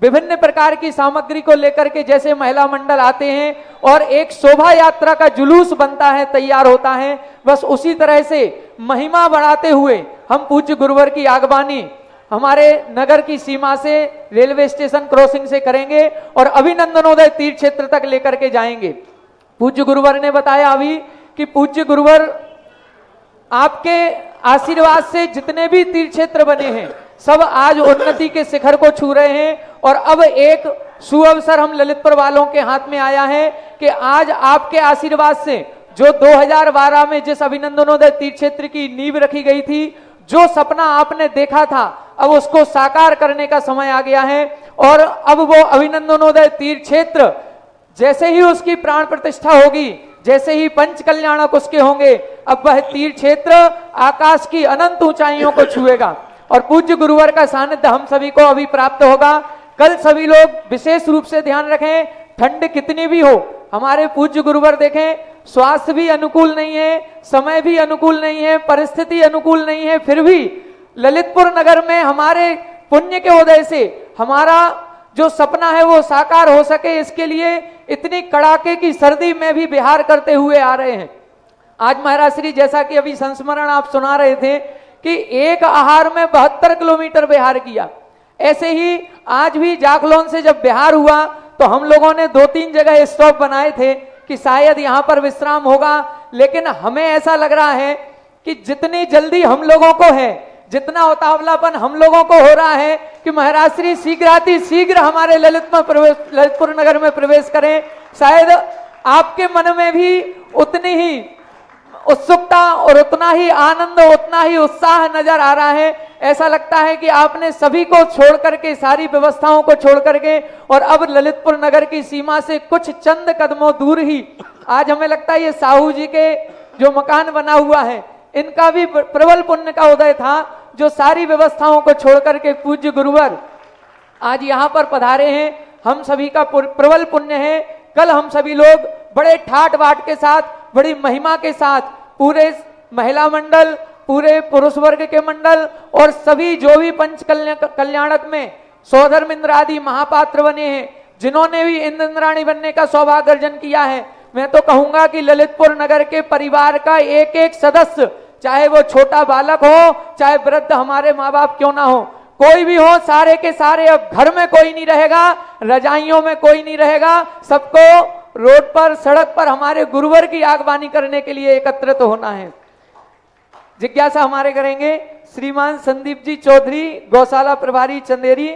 [SPEAKER 4] विभिन्न प्रकार की सामग्री को लेकर के जैसे महिला मंडल आते हैं और एक शोभा यात्रा का जुलूस बनता है, तैयार होता है, बस उसी तरह से महिमा बढ़ाते हुए हम पूज्य गुरुवर की आगवानी हमारे नगर की सीमा से रेलवे स्टेशन क्रॉसिंग से करेंगे और अभिनंदनोदय तीर्थ क्षेत्र तक लेकर के जाएंगे। पूज्य गुरुवर ने बताया अभी कि पूज्य गुरुवर आपके आशीर्वाद से जितने भी तीर्थ क्षेत्र बने हैं सब आज उन्नति के शिखर को छू रहे हैं। और अब एक सुअवसर हम ललितपुर वालों के हाथ में आया है कि आज आपके आशीर्वाद से जो 2012 में जिस अभिनंदनोदय तीर्थ क्षेत्र की नींव रखी गई थी, जो सपना आपने देखा था, अब उसको साकार करने का समय आ गया है। और अब वो अभिनंदनोदय तीर्थ क्षेत्र जैसे ही उसकी प्राण प्रतिष्ठा होगी, जैसे ही पंच कल्याणक उसके होंगे, अब वह तीर्थ क्षेत्र आकाश की अनंत ऊंचाइयों को छुएगा और पूज्य गुरुवर का सानिध्य हम सभी को अभी प्राप्त होगा। कल सभी लोग विशेष रूप से ध्यान रखें, ठंड कितनी भी हो, हमारे पूज्य गुरुवर देखें, स्वास्थ्य भी अनुकूल नहीं है, समय भी अनुकूल नहीं है, परिस्थिति अनुकूल नहीं है, फिर भी ललितपुर नगर में हमारे पुण्य के उदय से हमारा जो सपना है वो साकार हो सके, इसके लिए इतनी कड़ाके की सर्दी में भी विहार करते हुए आ रहे हैं। आज महाराज श्री, जैसा कि अभी संस्मरण आप सुना रहे थे कि एक आहार में 72 किलोमीटर विहार किया, ऐसे ही आज भी जाखलौन से जब विहार हुआ तो हम लोगों ने 2-3 जगह स्टॉप बनाए थे कि शायद यहां पर विश्राम होगा, लेकिन हमें ऐसा लग रहा है कि जितनी जल्दी हम लोगों को है, जितना उतावलापन हम लोगों को हो रहा है कि महाराज श्री शीघ्र हमारे ललितपुर नगर में प्रवेश करें, शायद आपके मन में भी उतनी ही उत्सुकता और उतना ही आनंद, उतना ही उत्साह नजर आ रहा है। ऐसा लगता है कि आपने सभी को छोड़ करके, सारी व्यवस्थाओं को छोड़ करके, और अब ललितपुर नगर की सीमा से कुछ चंद कदमों दूर ही आज हमें लगता है ये साहू जी के जो मकान बना हुआ है, इनका भी प्रबल पुण्य का उदय था, जो सारी व्यवस्थाओं को छोड़ करके पूज्य गुरुवर आज यहाँ पर पधारे हैं। हम सभी का प्रबल पुण्य है। कल हम सभी लोग बड़े ठाट बाट के साथ, बड़ी महिमा के साथ, पूरे महिला मंडल, पूरे पुरुष वर्ग के मंडल और सभी जो भी पंच कल्याणक में सौधर्म इंद्र आदि महापात्र बने हैं, जिन्होंने भी इंद्र इंद्राणी बनने का सौभाग्य अर्जन किया है, मैं तो कहूंगा कि ललितपुर नगर के परिवार का एक एक सदस्य, चाहे वो छोटा बालक हो, चाहे वृद्ध हमारे माँ बाप क्यों ना हो, कोई भी हो, सारे के सारे अब घर में कोई नहीं रहेगा, रजाइयों में कोई नहीं रहेगा, सबको रोड पर, सड़क पर हमारे गुरुवर की आगवानी करने के लिए एकत्रित होना है। जिज्ञासा हमारे करेंगे श्रीमान संदीप जी चौधरी, गौशाला प्रभारी चंदेरी,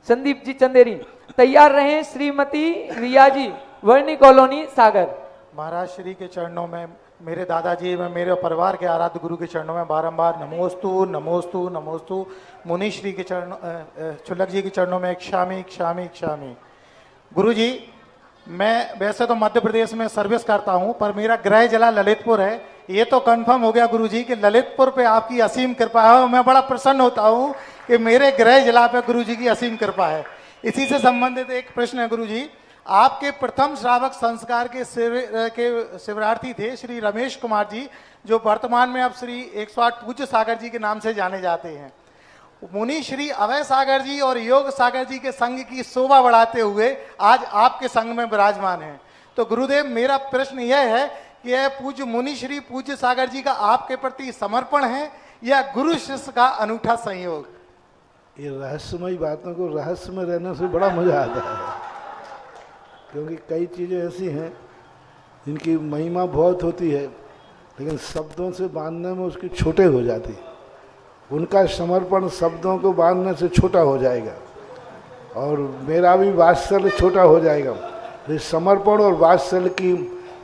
[SPEAKER 4] संदीप जी चंदेरी। तैयार रहें श्रीमती रिया जी, वर्णी कॉलोनी सागर।
[SPEAKER 5] महाराज श्री के चरणों में, मेरे दादाजी एवं मेरे परिवार के आराध्य गुरु के चरणों में बारंबार नमोस्तु नमोस्तु नमोस्तु। मुनि श्री के चरणों, छुल्लक जी के चरणों में क्षामी क्षामी क्षामी। गुरु जी, मैं वैसे तो मध्य प्रदेश में सर्विस करता हूं, पर मेरा गृह जिला ललितपुर है। ये तो कंफर्म हो गया गुरु जी कि ललितपुर पे आपकी असीम कृपा है, और मैं बड़ा प्रसन्न होता हूं कि मेरे गृह जिला पे गुरु जी की असीम कृपा है। इसी से संबंधित एक प्रश्न है गुरु जी। आपके प्रथम श्रावक संस्कार के शिवरार्थी थे श्री रमेश कुमार जी, जो वर्तमान में अब श्री 108 पूज्य सागर जी के नाम से जाने जाते हैं। मुनि श्री अभय सागर जी और योग सागर जी के संग की शोभा बढ़ाते हुए आज आपके संग में विराजमान हैं। तो गुरुदेव, मेरा प्रश्न यह है कि यह पूज्य मुनि श्री पूज्य सागर जी का आपके प्रति समर्पण है या गुरु शिष्य का अनूठा संयोग?
[SPEAKER 2] ये रहस्यमयी बातों को रहस्य में रहने से बड़ा मजा आता है, क्योंकि कई चीज़ें ऐसी हैं जिनकी महिमा बहुत होती है, लेकिन शब्दों से बांधने में उसकी छोटे हो जाती है। उनका समर्पण शब्दों को बांधने से छोटा हो जाएगा और मेरा भी वात्सल्य छोटा हो जाएगा। इस समर्पण और वात्सल्य की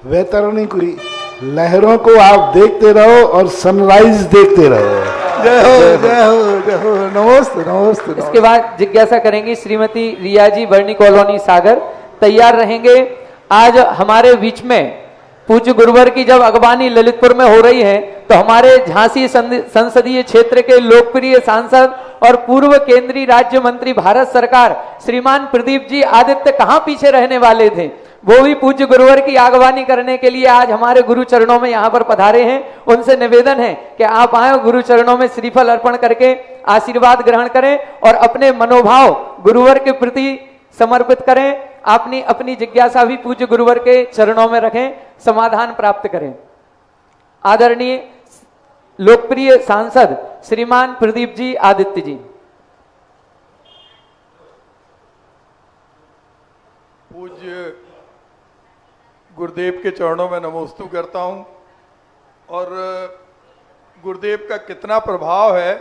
[SPEAKER 2] वैतरणी की लहरों को आप देखते रहो और सनराइज देखते रहो। जय हो जय हो जय हो। नमस्ते नमस्ते।
[SPEAKER 4] इसके बाद जिज्ञासा करेंगी श्रीमती रिया जी, वर्णी कॉलोनी सागर। तैयार रहेंगे। आज हमारे बीच में पूज्य गुरुवर की जब अगवानी ललितपुर में हो रही है, तो हमारे झांसी संसदीय क्षेत्र के लोकप्रिय सांसद और पूर्व केंद्रीय राज्य मंत्री भारत सरकार श्रीमान प्रदीप जी आदित्य कहां पीछे रहने वाले थे, वो भी पूज्य गुरुवर की आगवानी करने के लिए आज हमारे गुरु चरणों में यहाँ पर पधारे हैं। उनसे निवेदन है कि आप आए गुरु चरणों में श्रीफल अर्पण करके आशीर्वाद ग्रहण करें और अपने मनोभाव गुरुवर के प्रति समर्पित करें। अपनी अपनी जिज्ञासा भी पूज्य गुरुवर के चरणों में रखें, समाधान प्राप्त करें। आदरणीय लोकप्रिय सांसद श्रीमान प्रदीप जी आदित्य जी।
[SPEAKER 6] पूज्य गुरुदेव के चरणों में नमोस्तु करता हूं। और गुरुदेव का कितना प्रभाव है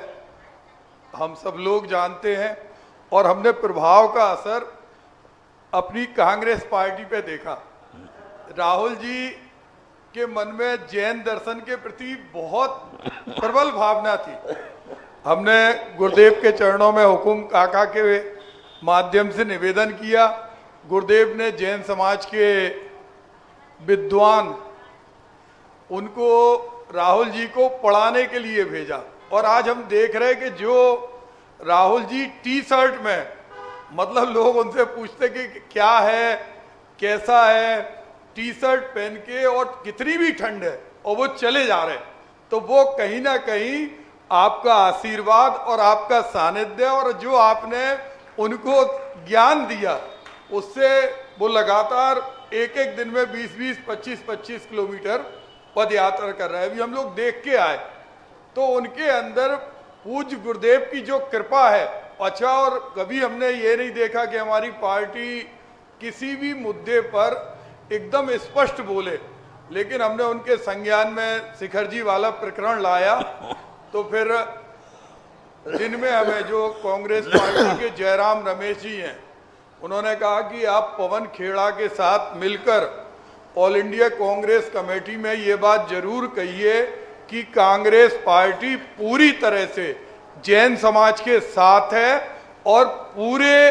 [SPEAKER 6] हम सब लोग जानते हैं, और हमने प्रभाव का असर अपनी कांग्रेस पार्टी पे देखा। राहुल जी के मन में जैन दर्शन के प्रति बहुत प्रबल भावना थी। हमने गुरुदेव के चरणों में हुकुम काका के माध्यम से निवेदन किया। गुरुदेव ने जैन समाज के विद्वान उनको राहुल जी को पढ़ाने के लिए भेजा, और आज हम देख रहे हैं कि जो राहुल जी टी शर्ट में, मतलब लोग उनसे पूछते कि क्या है, कैसा है, टी शर्ट पहन के, और कितनी भी ठंड है, और वो चले जा रहे, तो वो कहीं ना कहीं आपका आशीर्वाद और आपका सानिध्य और जो आपने उनको ज्ञान दिया, उससे वो लगातार एक एक दिन में 20-20, 25-25 किलोमीटर पद यात्रा कर रहे हैं। अभी हम लोग देख के आए तो उनके अंदर पूज्य गुरुदेव की जो कृपा है, अच्छा, और कभी हमने ये नहीं देखा कि हमारी पार्टी किसी भी मुद्दे पर एकदम स्पष्ट बोले, लेकिन हमने उनके संज्ञान में शिखर जी वाला प्रकरण लाया, तो फिर जिनमें हमें जो कांग्रेस पार्टी के जयराम रमेश जी हैं, उन्होंने कहा कि आप पवन खेड़ा के साथ मिलकर ऑल इंडिया कांग्रेस कमेटी में ये बात जरूर कहिए कि कांग्रेस पार्टी पूरी तरह से जैन समाज के साथ है, और पूरे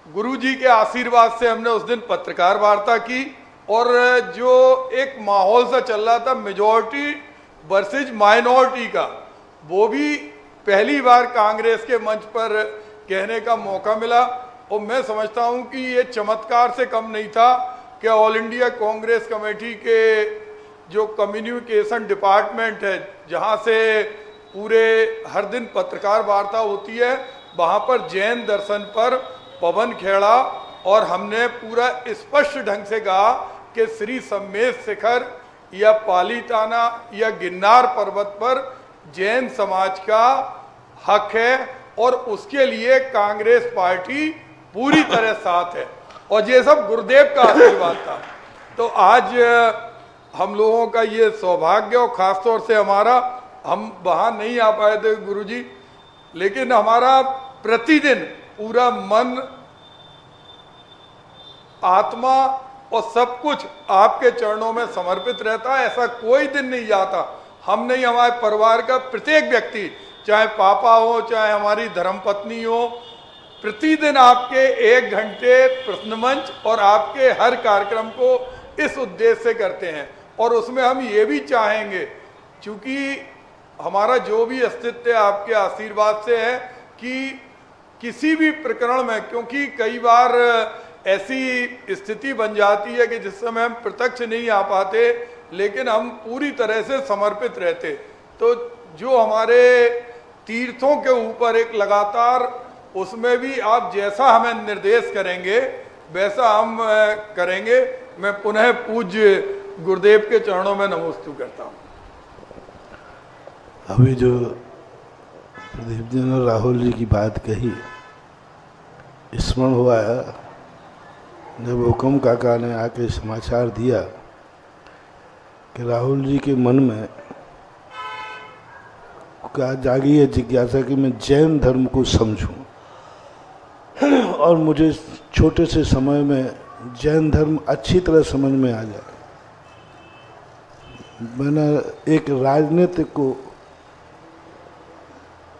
[SPEAKER 6] गुरुजी के आशीर्वाद से हमने उस दिन पत्रकार वार्ता की। और जो एक माहौल सा चल रहा था मेजॉरिटी वर्सेज माइनॉरिटी का, वो भी पहली बार कांग्रेस के मंच पर कहने का मौका मिला। और मैं समझता हूं कि ये चमत्कार से कम नहीं था कि ऑल इंडिया कांग्रेस कमेटी के जो कम्युनिकेशन डिपार्टमेंट है, जहां से पूरे हर दिन पत्रकार वार्ता होती है, वहां पर जैन दर्शन पर पवन खेड़ा और हमने पूरा स्पष्ट ढंग से कहा कि श्री सम्मेद शिखर या पालीताना या गिरनार पर्वत पर जैन समाज का हक है, और उसके लिए कांग्रेस पार्टी पूरी तरह साथ है, और ये सब गुरुदेव का आशीर्वाद था। तो आज हम लोगों का ये सौभाग्य, और खासतौर से हमारा, हम वहां नहीं आ पाए थे गुरुजी, लेकिन हमारा प्रतिदिन पूरा मन, आत्मा और सब कुछ आपके चरणों में समर्पित रहता है। ऐसा कोई दिन नहीं जाता हम नहीं, हमारे परिवार का प्रत्येक व्यक्ति, चाहे पापा हो, चाहे हमारी धर्मपत्नी हो, प्रतिदिन आपके 1 घंटे प्रश्न मंच और आपके हर कार्यक्रम को इस उद्देश्य से करते हैं। और उसमें हम ये भी चाहेंगे, क्योंकि हमारा जो भी अस्तित्व आपके आशीर्वाद से है, कि किसी भी प्रकरण में, क्योंकि कई बार ऐसी स्थिति बन जाती है कि जिस समय हम प्रत्यक्ष नहीं आ पाते, लेकिन हम पूरी तरह से समर्पित रहते, तो जो हमारे तीर्थों के ऊपर एक लगातार, उसमें भी आप जैसा हमें निर्देश करेंगे वैसा हम करेंगे। मैं पुनः पूज्य गुरुदेव के चरणों में नमोस्तु करता हूँ।
[SPEAKER 2] अभी जो प्रदीप जी ने राहुल जी की बात कही, स्मरण हुआ है जब हुकुम काका ने आके समाचार दिया कि राहुल जी के मन में क्या जागी है जिज्ञासा कि मैं जैन धर्म को समझूं, और मुझे छोटे से समय में जैन धर्म अच्छी तरह समझ में आ जाए। मैंने एक राजनीतिक को,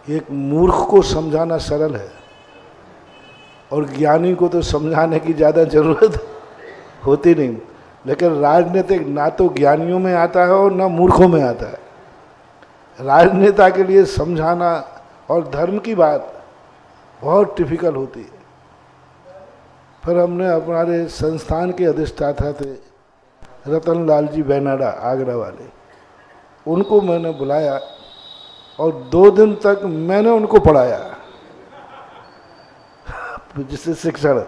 [SPEAKER 2] एक मूर्ख को समझाना सरल है, और ज्ञानी को तो समझाने की ज़्यादा जरूरत होती नहीं, लेकिन राजनीतिक ना तो ज्ञानियों में आता है और ना मूर्खों में आता है। राजनेता के लिए समझाना और धर्म की बात बहुत डिफिकल्ट होती है। फिर हमने हमारे संस्थान के अधिष्ठाता थे रतन लाल जी बेनाडा, आगरा वाले, उनको मैंने बुलाया और 2 दिन तक मैंने उनको पढ़ाया जिससे शिक्षण,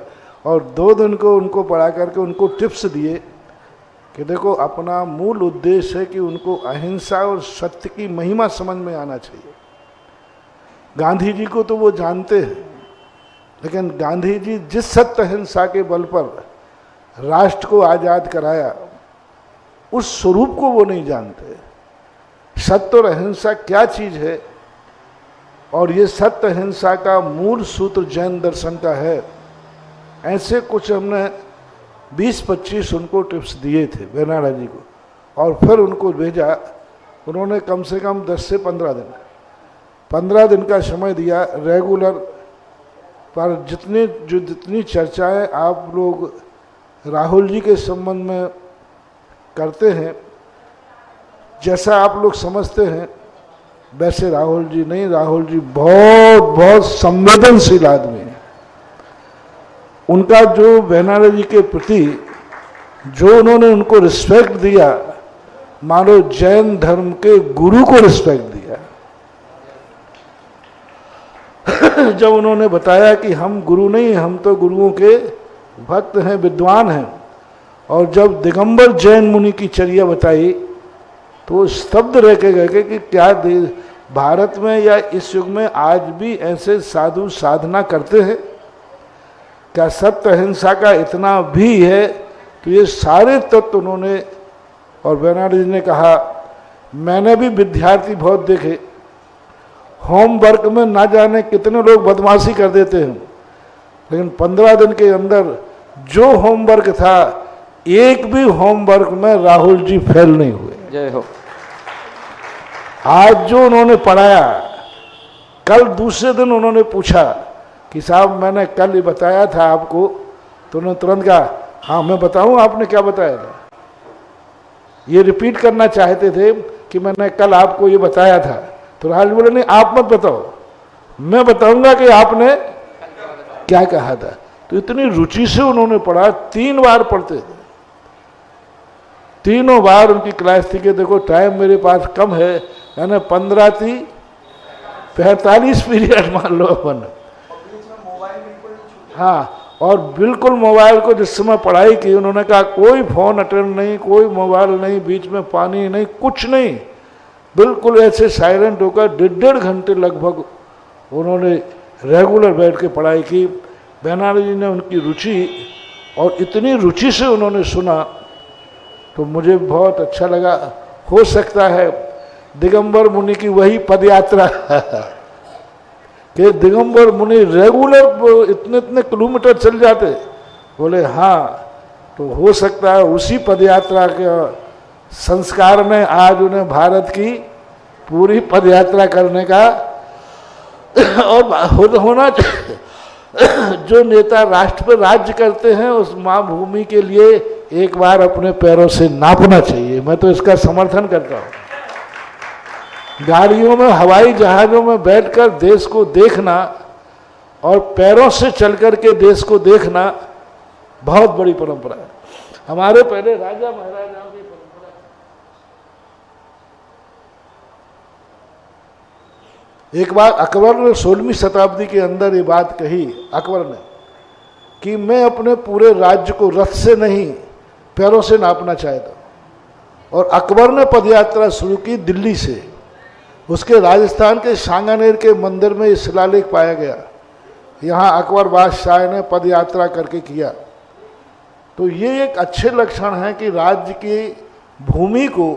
[SPEAKER 2] और 2 दिन को उनको पढ़ा करके उनको टिप्स दिए कि देखो अपना मूल उद्देश्य है कि उनको अहिंसा और सत्य की महिमा समझ में आना चाहिए। गांधी जी को तो वो जानते हैं, लेकिन गांधी जी जिस सत्य अहिंसा के बल पर राष्ट्र को आज़ाद कराया, उस स्वरूप को वो नहीं जानते। सत्य और अहिंसा क्या चीज़ है, और ये सत्य अहिंसा का मूल सूत्र जैन दर्शन का है। ऐसे कुछ हमने 20-25 उनको टिप्स दिए थे बेनारा जी को, और फिर उनको भेजा। उन्होंने कम से कम 10 से 15 दिन का समय दिया रेगुलर। पर जितनी चर्चाएं आप लोग राहुल जी के संबंध में करते हैं, जैसा आप लोग समझते हैं वैसे राहुल जी नहीं। राहुल जी बहुत बहुत संवेदनशील आदमी है। उनका जो बेनारा जी के प्रति जो उन्होंने उनको रिस्पेक्ट दिया, मानो जैन धर्म के गुरु को रिस्पेक्ट दिया। जब उन्होंने बताया कि हम गुरु नहीं, हम तो गुरुओं के भक्त हैं, विद्वान हैं, और जब दिगंबर जैन मुनि की चर्या बताई तो स्तब्ध रह के गए कि क्या भारत में या इस युग में आज भी ऐसे साधु साधना करते हैं? क्या सत्य अहिंसा का इतना भी है? तो ये सारे तत्व उन्होंने, और बेनारा जी ने कहा, मैंने भी विद्यार्थी बहुत देखे, होमवर्क में ना जाने कितने लोग बदमाशी कर देते हैं, लेकिन 15 दिन के अंदर जो होमवर्क था, एक भी होमवर्क में राहुल जी फेल नहीं हुए।
[SPEAKER 4] जय हो।
[SPEAKER 2] आज जो उन्होंने पढ़ाया, कल दूसरे दिन उन्होंने पूछा कि साहब मैंने कल ही बताया था आपको, तो उन्होंने तुरंत कहा हाँ मैं बताऊं आपने क्या बताया था। ये रिपीट करना चाहते थे कि मैंने कल आपको ये बताया था। तो राहुल बोले नहीं आप मत बताओ, मैं बताऊंगा कि आपने क्या कहा था। तो इतनी रुचि से उन्होंने पढ़ा, 3 बार पढ़ते थे, तीनों बार उनकी क्लास थी कि देखो टाइम मेरे पास कम है, यानी 15 थी 45 पीरियड मान लो अपन। हाँ, और बिल्कुल मोबाइल को जिस समय पढ़ाई की उन्होंने कहा कोई फोन अटेंड नहीं, कोई मोबाइल नहीं, बीच में पानी नहीं, कुछ नहीं, बिल्कुल ऐसे साइलेंट होकर 1.5 घंटे लगभग उन्होंने रेगुलर बैठ के पढ़ाई की। बेनारा जी ने उनकी रुचि, और इतनी रुचि से उन्होंने सुना तो मुझे बहुत अच्छा लगा। हो सकता है दिगंबर मुनि की वही पदयात्रा कि दिगंबर मुनि रेगुलर इतने किलोमीटर चल जाते। बोले हाँ, तो हो सकता है उसी पदयात्रा के संस्कार में आज उन्हें भारत की पूरी पदयात्रा करने का और होना चाहिए। जो नेता राष्ट्र पर राज्य करते हैं उस माँ भूमि के लिए एक बार अपने पैरों से नापना चाहिए। मैं तो इसका समर्थन करता हूँ। गाड़ियों में, हवाई जहाज़ों में बैठकर देश को देखना और पैरों से चलकर के देश को देखना बहुत बड़ी परंपरा है। हमारे पहले राजा महाराजाओं की परंपरा। एक बार अकबर ने 16वीं शताब्दी के अंदर ये बात कही, अकबर ने, कि मैं अपने पूरे राज्य को रथ से नहीं पैरों से नापना चाहता। और अकबर ने पदयात्रा शुरू की दिल्ली से। उसके राजस्थान के सांगानेर के मंदिर में शिलालेख पाया गया, यहाँ अकबर बादशाह ने पदयात्रा करके किया। तो ये एक अच्छे लक्षण है कि राज्य की भूमि को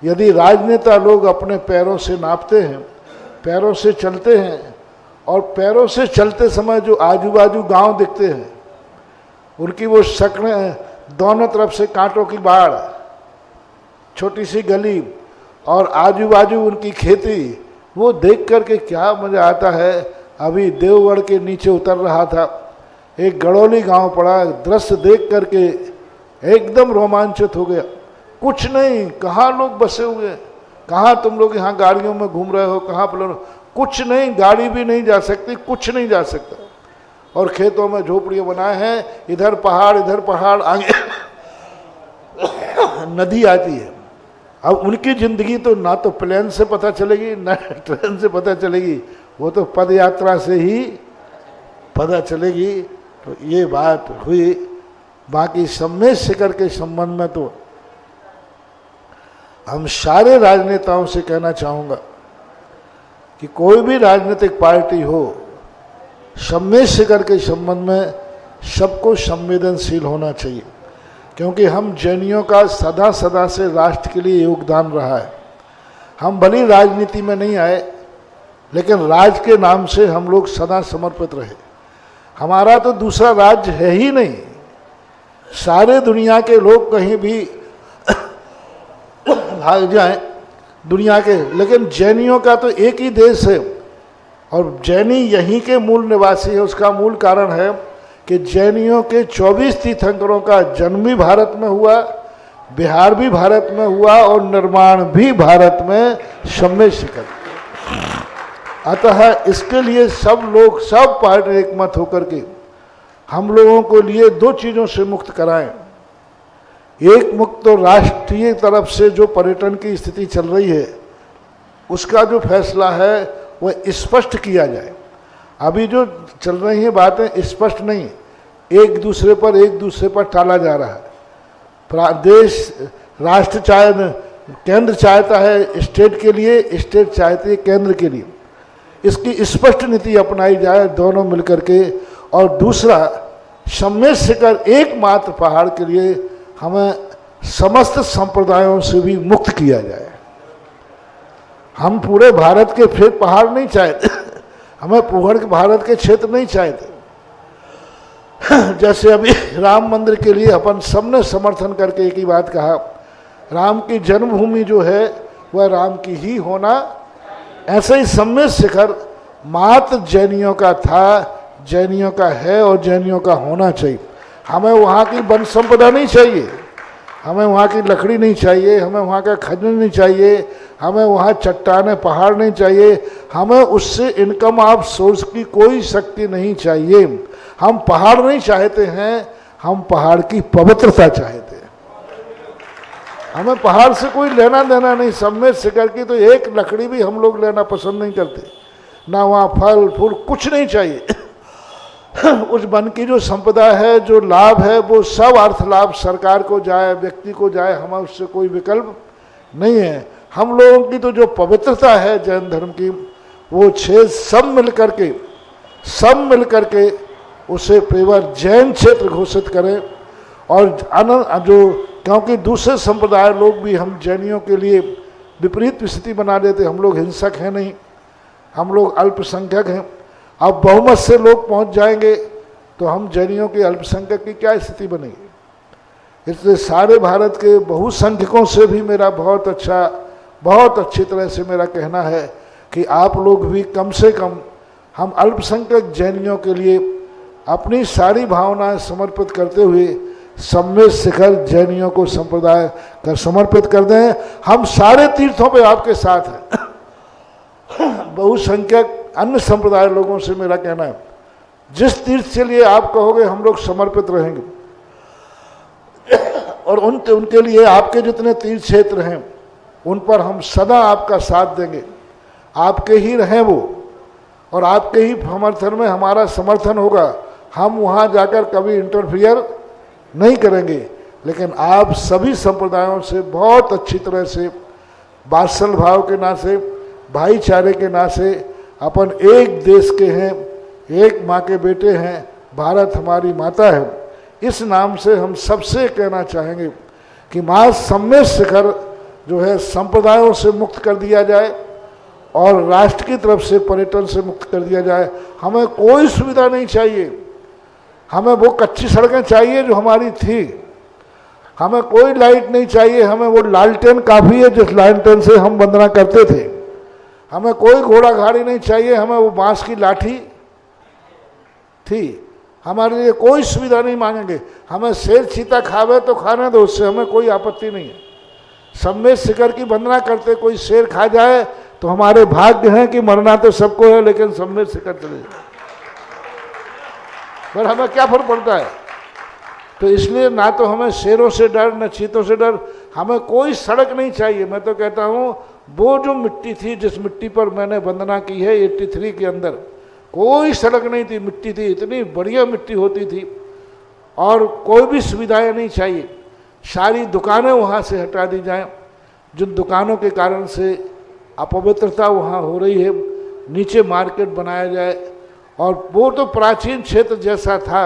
[SPEAKER 2] यदि राजनेता लोग अपने पैरों से नापते हैं, पैरों से चलते हैं, और पैरों से चलते समय जो आजू बाजू गांव दिखते हैं, उनकी वो शक्लें, दोनों तरफ से कांटों की बाढ़, छोटी सी गली और आजू बाजू उनकी खेती, वो देख करके क्या मज़ा आता है। अभी देवगढ़ के नीचे उतर रहा था, एक गड़ौली गांव पड़ा, दृश्य देख करके एकदम रोमांचित हो गया। कुछ नहीं, कहाँ लोग बसे हुए हैं, कहाँ तुम लोग यहाँ गाड़ियों में घूम रहे हो, कहाँ पर कुछ नहीं, गाड़ी भी नहीं जा सकती, कुछ नहीं जा सकता। और खेतों में झोपड़ियाँ बनाए हैं, इधर पहाड़, आगे नदी आती है। अब उनकी जिंदगी तो ना तो प्लेन से पता चलेगी ना ट्रेन से पता चलेगी, वो तो पद यात्रा से ही पता चलेगी। तो ये बात हुई। बाकी सम्मेद शिखर के संबंध में तो हम सारे राजनेताओं से कहना चाहूँगा कि कोई भी राजनीतिक पार्टी हो, सम्मेद शिखर के संबंध में सबको संवेदनशील होना चाहिए। क्योंकि हम जैनियों का सदा सदा से राष्ट्र के लिए योगदान रहा है। हम भली राजनीति में नहीं आए, लेकिन राज के नाम से हम लोग सदा समर्पित रहे। हमारा तो दूसरा राज्य है ही नहीं। सारे दुनिया के लोग कहीं भी भाग जाएं दुनिया के, लेकिन जैनियों का तो एक ही देश है और जैनी यहीं के मूल निवासी है। उसका मूल कारण है कि जैनियों के 24 तीर्थंकरों का जन्म भी भारत में हुआ, बिहार भी भारत में हुआ और निर्माण भी भारत में सम्मेद शिखर। अतः इसके लिए सब लोग, सब पार्टी एकमत होकर के हम लोगों को लिए दो चीज़ों से मुक्त कराएं। एक मुक्त तो राष्ट्रीय तरफ से जो पर्यटन की स्थिति चल रही है उसका जो फैसला है वह स्पष्ट किया जाए। अभी जो चल रही हैं बातें स्पष्ट नहीं, एक दूसरे पर टाला जा रहा है। देश, राष्ट्र केंद्र चाहता है स्टेट के लिए, स्टेट चाहती है केंद्र के लिए। इसकी स्पष्ट नीति अपनाई जाए दोनों मिलकर के। और दूसरा, सम्मेद शिखर एकमात्र पहाड़ के लिए हमें समस्त संप्रदायों से भी मुक्त किया जाए। हम पूरे भारत के फिर पहाड़ नहीं चाहते, हमें पूर्ण भारत के क्षेत्र नहीं चाहते। जैसे अभी राम मंदिर के लिए अपन सबने समर्थन करके एक ही बात कहा, राम की जन्मभूमि जो है वह राम की ही होना। ऐसे ही सम्मेद शिखर मात्र जैनियों का था, जैनियों का है और जैनियों का होना चाहिए। हमें वहाँ की वन संपदा नहीं चाहिए, हमें वहाँ की लकड़ी नहीं चाहिए, हमें वहाँ का खनिज नहीं चाहिए, हमें वहाँ चट्टाने पहाड़ नहीं चाहिए, हमें उससे इनकम ऑफ सोर्स की कोई शक्ति नहीं चाहिए। हम पहाड़ नहीं चाहते हैं, हम पहाड़ की पवित्रता चाहते हैं। हमें पहाड़ से कोई लेना देना नहीं। सम्मेद शिखर की तो एक लकड़ी भी हम लोग लेना पसंद नहीं करते, ना वहाँ फल फूल कुछ नहीं चाहिए। उस वन की जो संपदा है, जो लाभ है, वो सब अर्थ लाभ सरकार को जाए, व्यक्ति को जाए, हमें उससे कोई विकल्प नहीं है। हम लोगों की तो जो पवित्रता है जैन धर्म की, वो 6 सब मिल करके उसे पेवर जैन क्षेत्र घोषित करें। और जो, क्योंकि दूसरे संप्रदाय लोग भी हम जैनियों के लिए विपरीत स्थिति बना देते। हम लोग हिंसक हैं नहीं, हम लोग अल्पसंख्यक हैं। अब बहुमत से लोग पहुंच जाएंगे तो हम जैनियों के अल्पसंख्यक की क्या स्थिति बनेगी। इसलिए सारे भारत के बहुसंख्यकों से भी मेरा बहुत अच्छी तरह से मेरा कहना है कि आप लोग भी कम से कम हम अल्पसंख्यक जैनियों के लिए अपनी सारी भावनाएं समर्पित करते हुए सम्मेद शिखर जैनियों को संप्रदाय कर समर्पित कर दें। हम सारे तीर्थों पे आपके साथ हैं। बहुसंख्यक अन्य संप्रदाय लोगों से मेरा कहना है, जिस तीर्थ के लिए आप कहोगे हम लोग समर्पित रहेंगे। और उनके लिए आपके जितने तीर्थ क्षेत्र हैं उन पर हम सदा आपका साथ देंगे। आपके ही रहें वो, और आपके ही समर्थन में हमारा समर्थन होगा। हम वहाँ जाकर कभी इंटरफियर नहीं करेंगे, लेकिन आप सभी संप्रदायों से बहुत अच्छी तरह से वात्सल भाव के नाते, भाईचारे के नाते, अपन एक देश के हैं, एक माँ के बेटे हैं, भारत हमारी माता है। इस नाम से हम सबसे कहना चाहेंगे कि माँ सम्मेद शिखर जो है संप्रदायों से मुक्त कर दिया जाए और राष्ट्र की तरफ से पर्यटन से मुक्त कर दिया जाए। हमें कोई सुविधा नहीं चाहिए, हमें वो कच्ची सड़कें चाहिए जो हमारी थी। हमें कोई लाइट नहीं चाहिए, हमें वो लालटेन काफ़ी है जिस लालटेन से हम वंदना करते थे। हमें कोई घोड़ा गाड़ी नहीं चाहिए, हमें वो बांस की लाठी थी। हमारे लिए कोई सुविधा नहीं मांगेंगे। हमें शेर चीता खावे तो खाने दो, उससे हमें कोई आपत्ति नहीं है। सम्मेद शिखर की वंदना करते कोई शेर खा जाए तो हमारे भाग्य हैं कि मरना तो सबको है, लेकिन सम्मेद शिखर चले जाए, पर हमें क्या फर्क पड़ता है। तो इसलिए ना तो हमें शेरों से डर, न चीतों से डर। हमें कोई सड़क नहीं चाहिए। मैं तो कहता हूँ वो जो मिट्टी थी, जिस मिट्टी पर मैंने वंदना की है 83 के अंदर, कोई सड़क नहीं थी, मिट्टी थी, इतनी बढ़िया मिट्टी होती थी और कोई भी सुविधाएं नहीं चाहिए। सारी दुकानें वहाँ से हटा दी जाएं, जिन दुकानों के कारण से अपवित्रता वहाँ हो रही है, नीचे मार्केट बनाया जाए। और वो तो प्राचीन क्षेत्र जैसा था,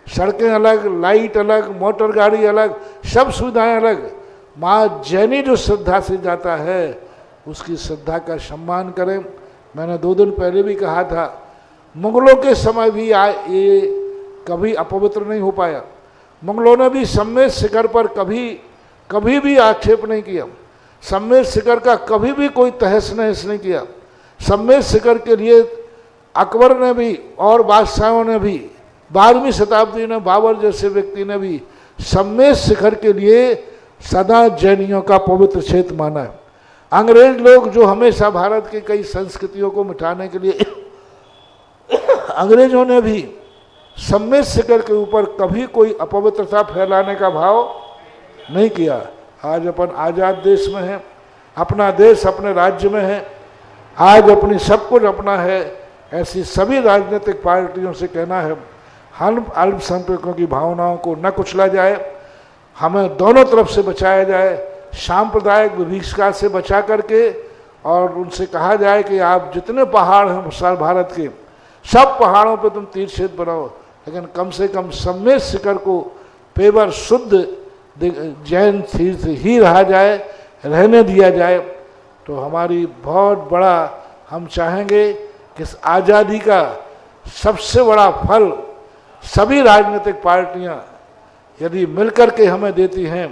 [SPEAKER 2] सड़कें अलग, लाइट अलग, मोटर गाड़ी अलग, सब सुविधाएं अलग। माँ जैनी जो श्रद्धा से जाता है उसकी श्रद्धा का सम्मान करें। मैंने 2 दिन पहले भी कहा था, मुगलों के समय भी ये कभी अपवित्र नहीं हो पाया। मुगलों ने भी सम्मेद शिखर पर कभी भी आक्षेप नहीं किया। सम्मेद शिखर का कभी भी कोई तहस नहस नहीं किया। सम्मेद शिखर के लिए अकबर ने भी और बादशाहों ने भी, 12वीं शताब्दी में बाबर जैसे व्यक्ति ने भी सम्मेद शिखर के लिए सदा जैनियों का पवित्र क्षेत्र माना है। अंग्रेज लोग जो हमेशा भारत की कई संस्कृतियों को मिटाने के लिए अंग्रेजों ने भी सम्मेद शिखर के ऊपर कभी कोई अपवित्रता फैलाने का भाव नहीं किया। आज अपन आज़ाद देश में हैं, अपना देश अपने राज्य में है, आज अपनी सब कुछ अपना है। ऐसी सभी राजनीतिक पार्टियों से कहना है, हम अल्पसंख्यकों की भावनाओं को न कुचला जाए, हमें दोनों तरफ से बचाया जाए, सांप्रदायिक विभीषिका से बचा करके, और उनसे कहा जाए कि आप जितने पहाड़ हैं सारे भारत के, सब पहाड़ों पे तुम तीर्थ क्षेत्र बनाओ, लेकिन कम से कम सम्मेद शिखर को पेवर शुद्ध जैन तीर्थ ही रहा जाए, रहने दिया जाए। तो हमारी बहुत बड़ा, हम चाहेंगे कि इस आज़ादी का सबसे बड़ा फल सभी राजनीतिक पार्टियां यदि मिलकर के हमें देती हैं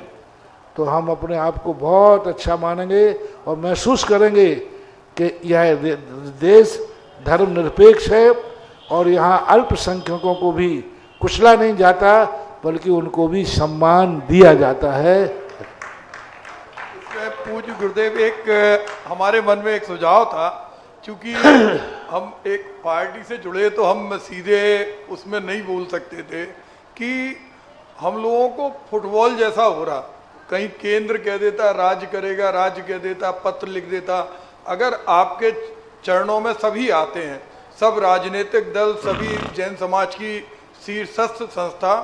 [SPEAKER 2] तो हम अपने आप को बहुत अच्छा मानेंगे और महसूस करेंगे कि यह देश धर्मनिरपेक्ष है और यहाँ अल्पसंख्यकों को भी कुचला नहीं जाता, बल्कि उनको भी सम्मान दिया जाता है।
[SPEAKER 6] इसमें पूज्य गुरुदेव, एक हमारे मन में एक सुझाव था, क्योंकि हम एक पार्टी से जुड़े तो हम सीधे उसमें नहीं बोल सकते थे कि हम लोगों को फुटबॉल जैसा हो रहा, कहीं केंद्र कह देता राज्य करेगा, राज्य कह देता पत्र लिख देता। अगर आपके चरणों में सभी आते हैं, सब राजनीतिक दल, सभी जैन समाज की शीर्षस्थ संस्था,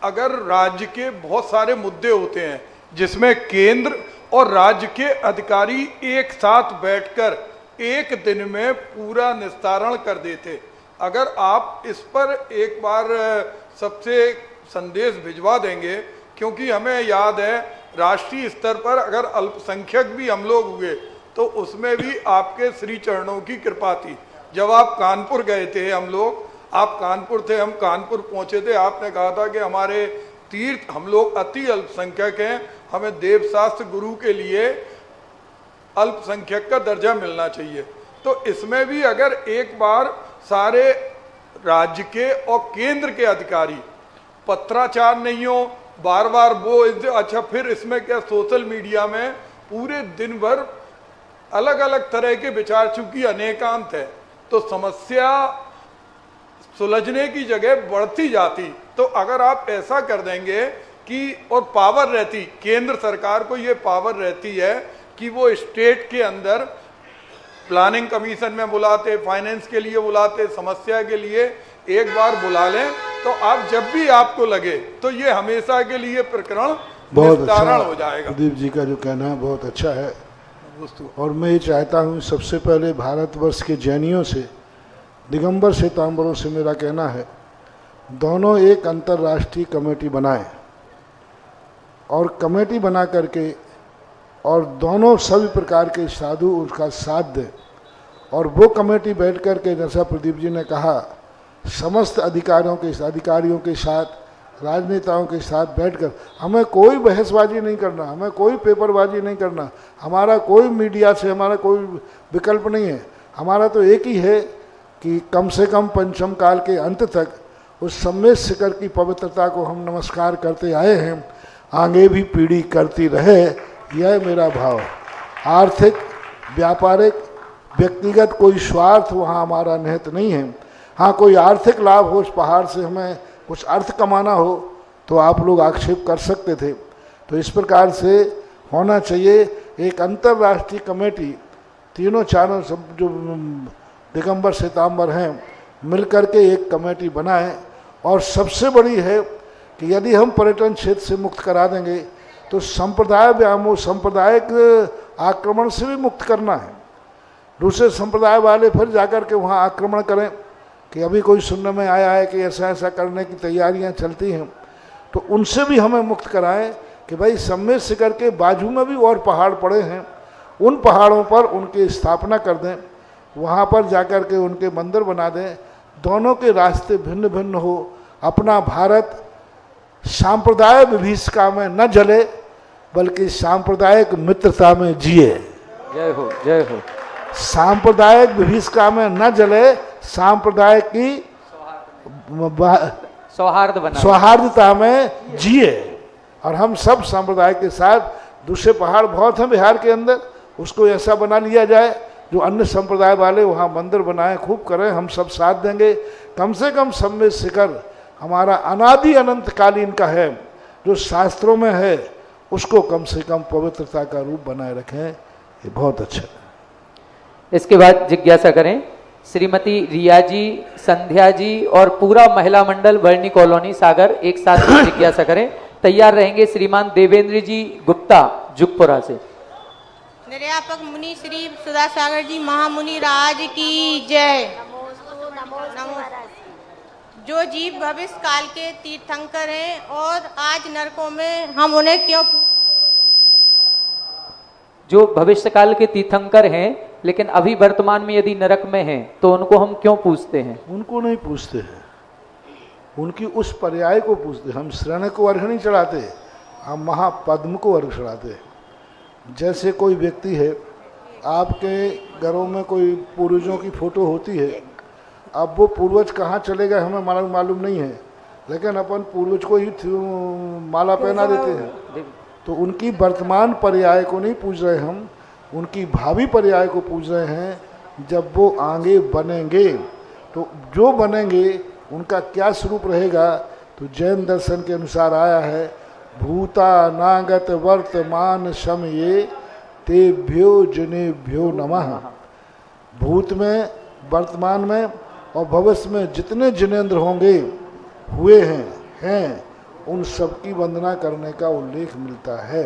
[SPEAKER 6] अगर राज्य के बहुत सारे मुद्दे होते हैं जिसमें केंद्र और राज्य के अधिकारी एक साथ बैठकर एक दिन में पूरा निस्तारण कर देते, अगर आप इस पर एक बार सबसे संदेश भिजवा देंगे, क्योंकि हमें याद है राष्ट्रीय स्तर पर अगर अल्पसंख्यक भी हम लोग हुए तो उसमें भी आपके श्री चरणों की कृपा थी। जब आप कानपुर गए थे, हम लोग, आप कानपुर थे, हम कानपुर पहुंचे थे, आपने कहा था कि हमारे तीर्थ, हम लोग अति अल्पसंख्यक हैं, हमें देवशास्त्र गुरु के लिए अल्पसंख्यक का दर्जा मिलना चाहिए। तो इसमें भी अगर एक बार सारे राज्य के और केंद्र के अधिकारी पत्राचार नहीं हो, बार बार वो, अच्छा फिर इसमें क्या सोशल मीडिया में पूरे दिन भर अलग अलग तरह के विचार, चूंकि अनेकांत है तो समस्या सुलझने की जगह बढ़ती जाती। तो अगर आप ऐसा कर देंगे कि, और पावर रहती, केंद्र सरकार को ये पावर रहती है कि वो स्टेट के अंदर प्लानिंग कमीशन में बुलाते, फाइनेंस के लिए बुलाते, समस्या के लिए एक बार बुला लें, तो आप जब भी आपको लगे तो ये हमेशा के लिए प्रकरण निस्तारण हो जाएगा।
[SPEAKER 2] प्रदीप जी का जो कहना है बहुत अच्छा है, और मैं ये चाहता हूँ सबसे पहले भारतवर्ष के जैनियों से, दिगंबर श्वेतांबरों से मेरा कहना है, दोनों एक अंतर्राष्ट्रीय कमेटी बनाएं और कमेटी बना करके, और दोनों सभी प्रकार के साधु उसका साथ दें, और वो कमेटी बैठ कर के, जैसा प्रदीप जी ने कहा, समस्त अधिकारियों के साथ, राजनेताओं के साथ बैठकर, हमें कोई बहसबाजी नहीं करना, हमें कोई पेपरबाजी नहीं करना, हमारा कोई मीडिया से हमारा कोई विकल्प नहीं है। हमारा तो एक ही है कि कम से कम पंचम काल के अंत तक उस सम्मेद शिखर की पवित्रता को हम नमस्कार करते आए हैं, आगे भी पीढ़ी करती रहे, यह मेरा भाव। आर्थिक, व्यापारिक, व्यक्तिगत कोई स्वार्थ वहाँ हमारा निहित नहीं है। हाँ, कोई आर्थिक लाभ हो, उस पहाड़ से हमें कुछ अर्थ कमाना हो तो आप लोग आक्षेप कर सकते थे। तो इस प्रकार से होना चाहिए। एक अंतर्राष्ट्रीय कमेटी, तीनों चारों सब जो दिगंबर श्वेतांबर हैं मिलकर के एक कमेटी बनाएं, और सबसे बड़ी है कि यदि हम पर्यटन क्षेत्र से मुक्त करा देंगे तो संप्रदाय व्यामोह, सांप्रदायिक आक्रमण से भी मुक्त करना है। दूसरे संप्रदाय वाले फिर जाकर के वहाँ आक्रमण करें कि अभी कोई सुनने में आया है कि ऐसा ऐसा करने की तैयारियां चलती हैं, तो उनसे भी हमें मुक्त कराएं कि भाई सम्मेद शिखर के बाजू में भी और पहाड़ पड़े हैं, उन पहाड़ों पर उनकी स्थापना कर दें, वहाँ पर जाकर के उनके मंदिर बना दें। दोनों के रास्ते भिन्न भिन्न हो, अपना भारत सांप्रदाय विभीषिका में न जले बल्कि सांप्रदायिक मित्रता में जिए।
[SPEAKER 4] जय हो, जय हो।
[SPEAKER 2] सांप्रदायिक विभीषिका में न जले, सांप्रदाय की सौहार्दता में जिए। और हम सब संप्रदाय के साथ, दूसरे पहाड़ बहुत हैं बिहार के अंदर, उसको ऐसा बना लिया जाए जो अन्य संप्रदाय वाले वहाँ मंदिर बनाएं, खूब करें, हम सब साथ देंगे। कम से कम सम्मेद शिखर हमारा अनादि अनंत कालीन का है, जो शास्त्रों में है, उसको कम से कम पवित्रता का रूप बनाए रखें, ये बहुत अच्छा है।
[SPEAKER 4] इसके बाद जिज्ञासा करें श्रीमती रिया जी, संध्या जी और पूरा महिला मंडल वर्णी कॉलोनी सागर, एक साथ में जिज्ञासा करें। तैयार रहेंगे श्रीमान देवेंद्र जी गुप्ता जुगपुरा से।
[SPEAKER 7] निर्यापक मुनि श्री सुधा सागर जी महामुनि राज की जय। नमो। जो जीव भविष्य काल के तीर्थंकर हैं और आज नरकों में, हम उन्हें क्यों,
[SPEAKER 4] जो भविष्य काल के तीर्थंकर हैं लेकिन अभी वर्तमान में यदि नरक में हैं तो उनको हम क्यों पूछते हैं?
[SPEAKER 2] उनको नहीं पूछते हैं, उनकी उस पर्याय को पूछते। हम शरण को अर्घ नहीं चढ़ाते, हम महापद्म को अर्घ चढ़ाते। जैसे कोई व्यक्ति है, आपके घरों में कोई पूर्वजों की फोटो होती है, अब वो पूर्वज कहाँ चले गए हमें मालूम नहीं है, लेकिन अपन पूर्वज को ही माला पहना देते हैं। तो उनकी वर्तमान पर्याय को नहीं पूछ रहे हम, उनकी भावी पर्याय को पूछ रहे हैं। जब वो आगे बनेंगे तो जो बनेंगे उनका क्या स्वरूप रहेगा, तो जैन दर्शन के अनुसार आया है, भूता नागत वर्तमान समये तेभ्यो जनेभ्यो नमः। भूत में, वर्तमान में और भविष्य में जितने जिनेंद्र होंगे, हुए हैं उन सबकी वंदना करने का उल्लेख मिलता है।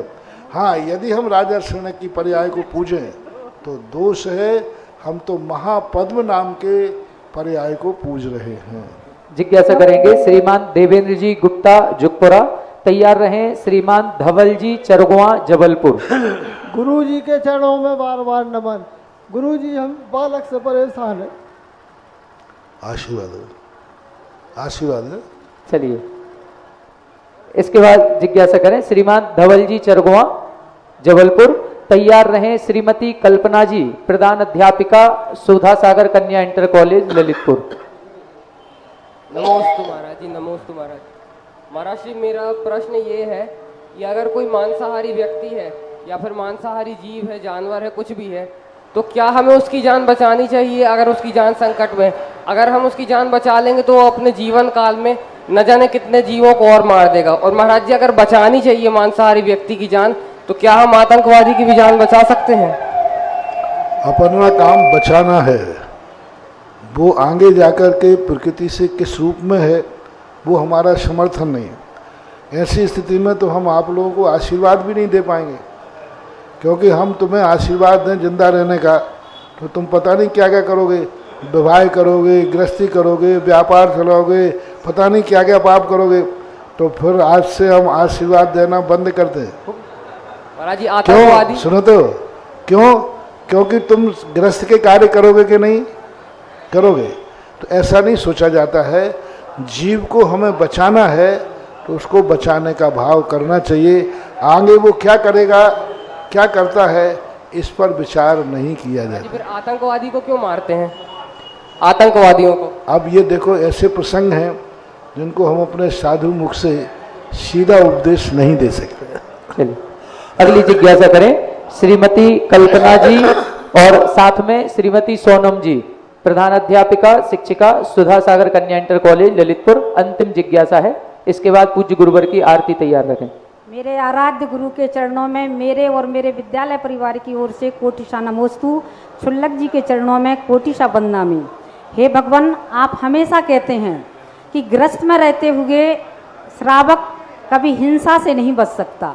[SPEAKER 2] हाँ, यदि हम राजा शरण की पर्याय को पूजें तो दोष है, हम तो महापद्म नाम के पर्याय को पूज रहे हैं।
[SPEAKER 4] जिज्ञासा करेंगे श्रीमान देवेंद्र जी गुप्ता जुगपुरा। तैयार रहें श्रीमान धवल जी चरगुआ जबलपुर।
[SPEAKER 8] गुरु जी के चरणों में बार बार नमन। गुरु जी, हम बालक से परेशान हैं।
[SPEAKER 2] आशीर्वाद है।
[SPEAKER 4] चलिए, इसके बाद जिज्ञासा करें श्रीमान धवल जी चरगुआ जबलपुर। तैयार रहें श्रीमती कल्पना जी, प्रधान अध्यापिका सुधा सागर कन्या इंटर कॉलेज ललितपुर।
[SPEAKER 9] नमोस्तु महाराज जी, नमोस्तु महाराज। महाराज जी, मेरा प्रश्न ये है कि अगर कोई मांसाहारी व्यक्ति है या फिर मांसाहारी जीव है, जानवर है, कुछ भी है, तो क्या हमें उसकी जान बचानी चाहिए? अगर उसकी जान संकट में, अगर हम उसकी जान बचा लेंगे तो वो अपने जीवन काल में न जाने कितने जीवों को और मार देगा। और महाराज जी, अगर बचानी चाहिए मांसाहारी व्यक्ति की जान, तो क्या हम आतंकवादी की भी जान बचा सकते हैं?
[SPEAKER 2] अपना काम बचाना है, वो आगे जाकर के प्रकृति से किस रूप में है वो हमारा समर्थन नहीं है। ऐसी स्थिति में तो हम आप लोगों को आशीर्वाद भी नहीं दे पाएंगे, क्योंकि हम तुम्हें आशीर्वाद दें जिंदा रहने का तो तुम पता नहीं क्या क्या करोगे, विवाह करोगे, गृहस्थी करोगे, व्यापार चलाओगे, पता नहीं क्या क्या पाप करोगे। तो फिर आज से हम आशीर्वाद देना बंद कर दें।
[SPEAKER 9] महाराज जी, आतंकवादी,
[SPEAKER 2] सुनो तो, क्यों? क्योंकि तुम गृहस्थ के कार्य करोगे कि नहीं करोगे, तो ऐसा नहीं सोचा जाता है। जीव को हमें बचाना है तो उसको बचाने का भाव करना चाहिए। आगे वो क्या करेगा, क्या करता है, इस पर विचार नहीं किया जाता।
[SPEAKER 9] फिर आतंकवादी को क्यों मारते हैं, आतंकवादियों को?
[SPEAKER 2] अब ये देखो, ऐसे प्रसंग हैं जिनको हम अपने साधु मुख से सीधा उपदेश नहीं दे सकते।
[SPEAKER 4] चलिए, अगली जिज्ञासा करें श्रीमती कल्पना जी और साथ में श्रीमती सोनम जी, प्रधान अध्यापिका शिक्षिका सुधा सागर कन्या इंटर कॉलेज ललितपुर। अंतिम जिज्ञासा है, इसके बाद पूज्य गुरुवर की आरती तैयार रखें।
[SPEAKER 10] मेरे आराध्य गुरु के चरणों में मेरे और मेरे विद्यालय परिवार की ओर से कोटिशा नमोस्तु। क्षुल्लक जी के चरणों में कोटिशा वंदनामि। हे भगवान, आप हमेशा कहते हैं कि गृहस्थ में रहते हुए श्रावक कभी हिंसा से नहीं बच सकता।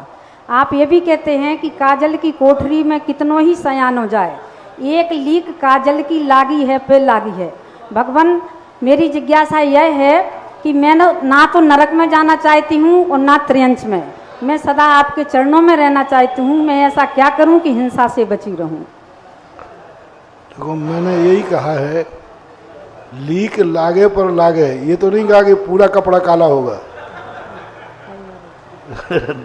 [SPEAKER 10] आप ये भी कहते हैं कि काजल की कोठरी में कितनों ही सयान हो जाए, एक लीक काजल की लागी है पे लागी है। भगवान, मेरी जिज्ञासा यह है कि मैं ना तो नरक में जाना चाहती हूँ और ना त्रियंश में, मैं सदा आपके चरणों में रहना चाहती हूँ। मैं ऐसा क्या करूँ कि हिंसा से बची रहूँ?
[SPEAKER 2] देखो, मैंने यही कहा है, लीक लागे पर लागे, ये तो नहीं कहा कि पूरा कपड़ा काला होगा।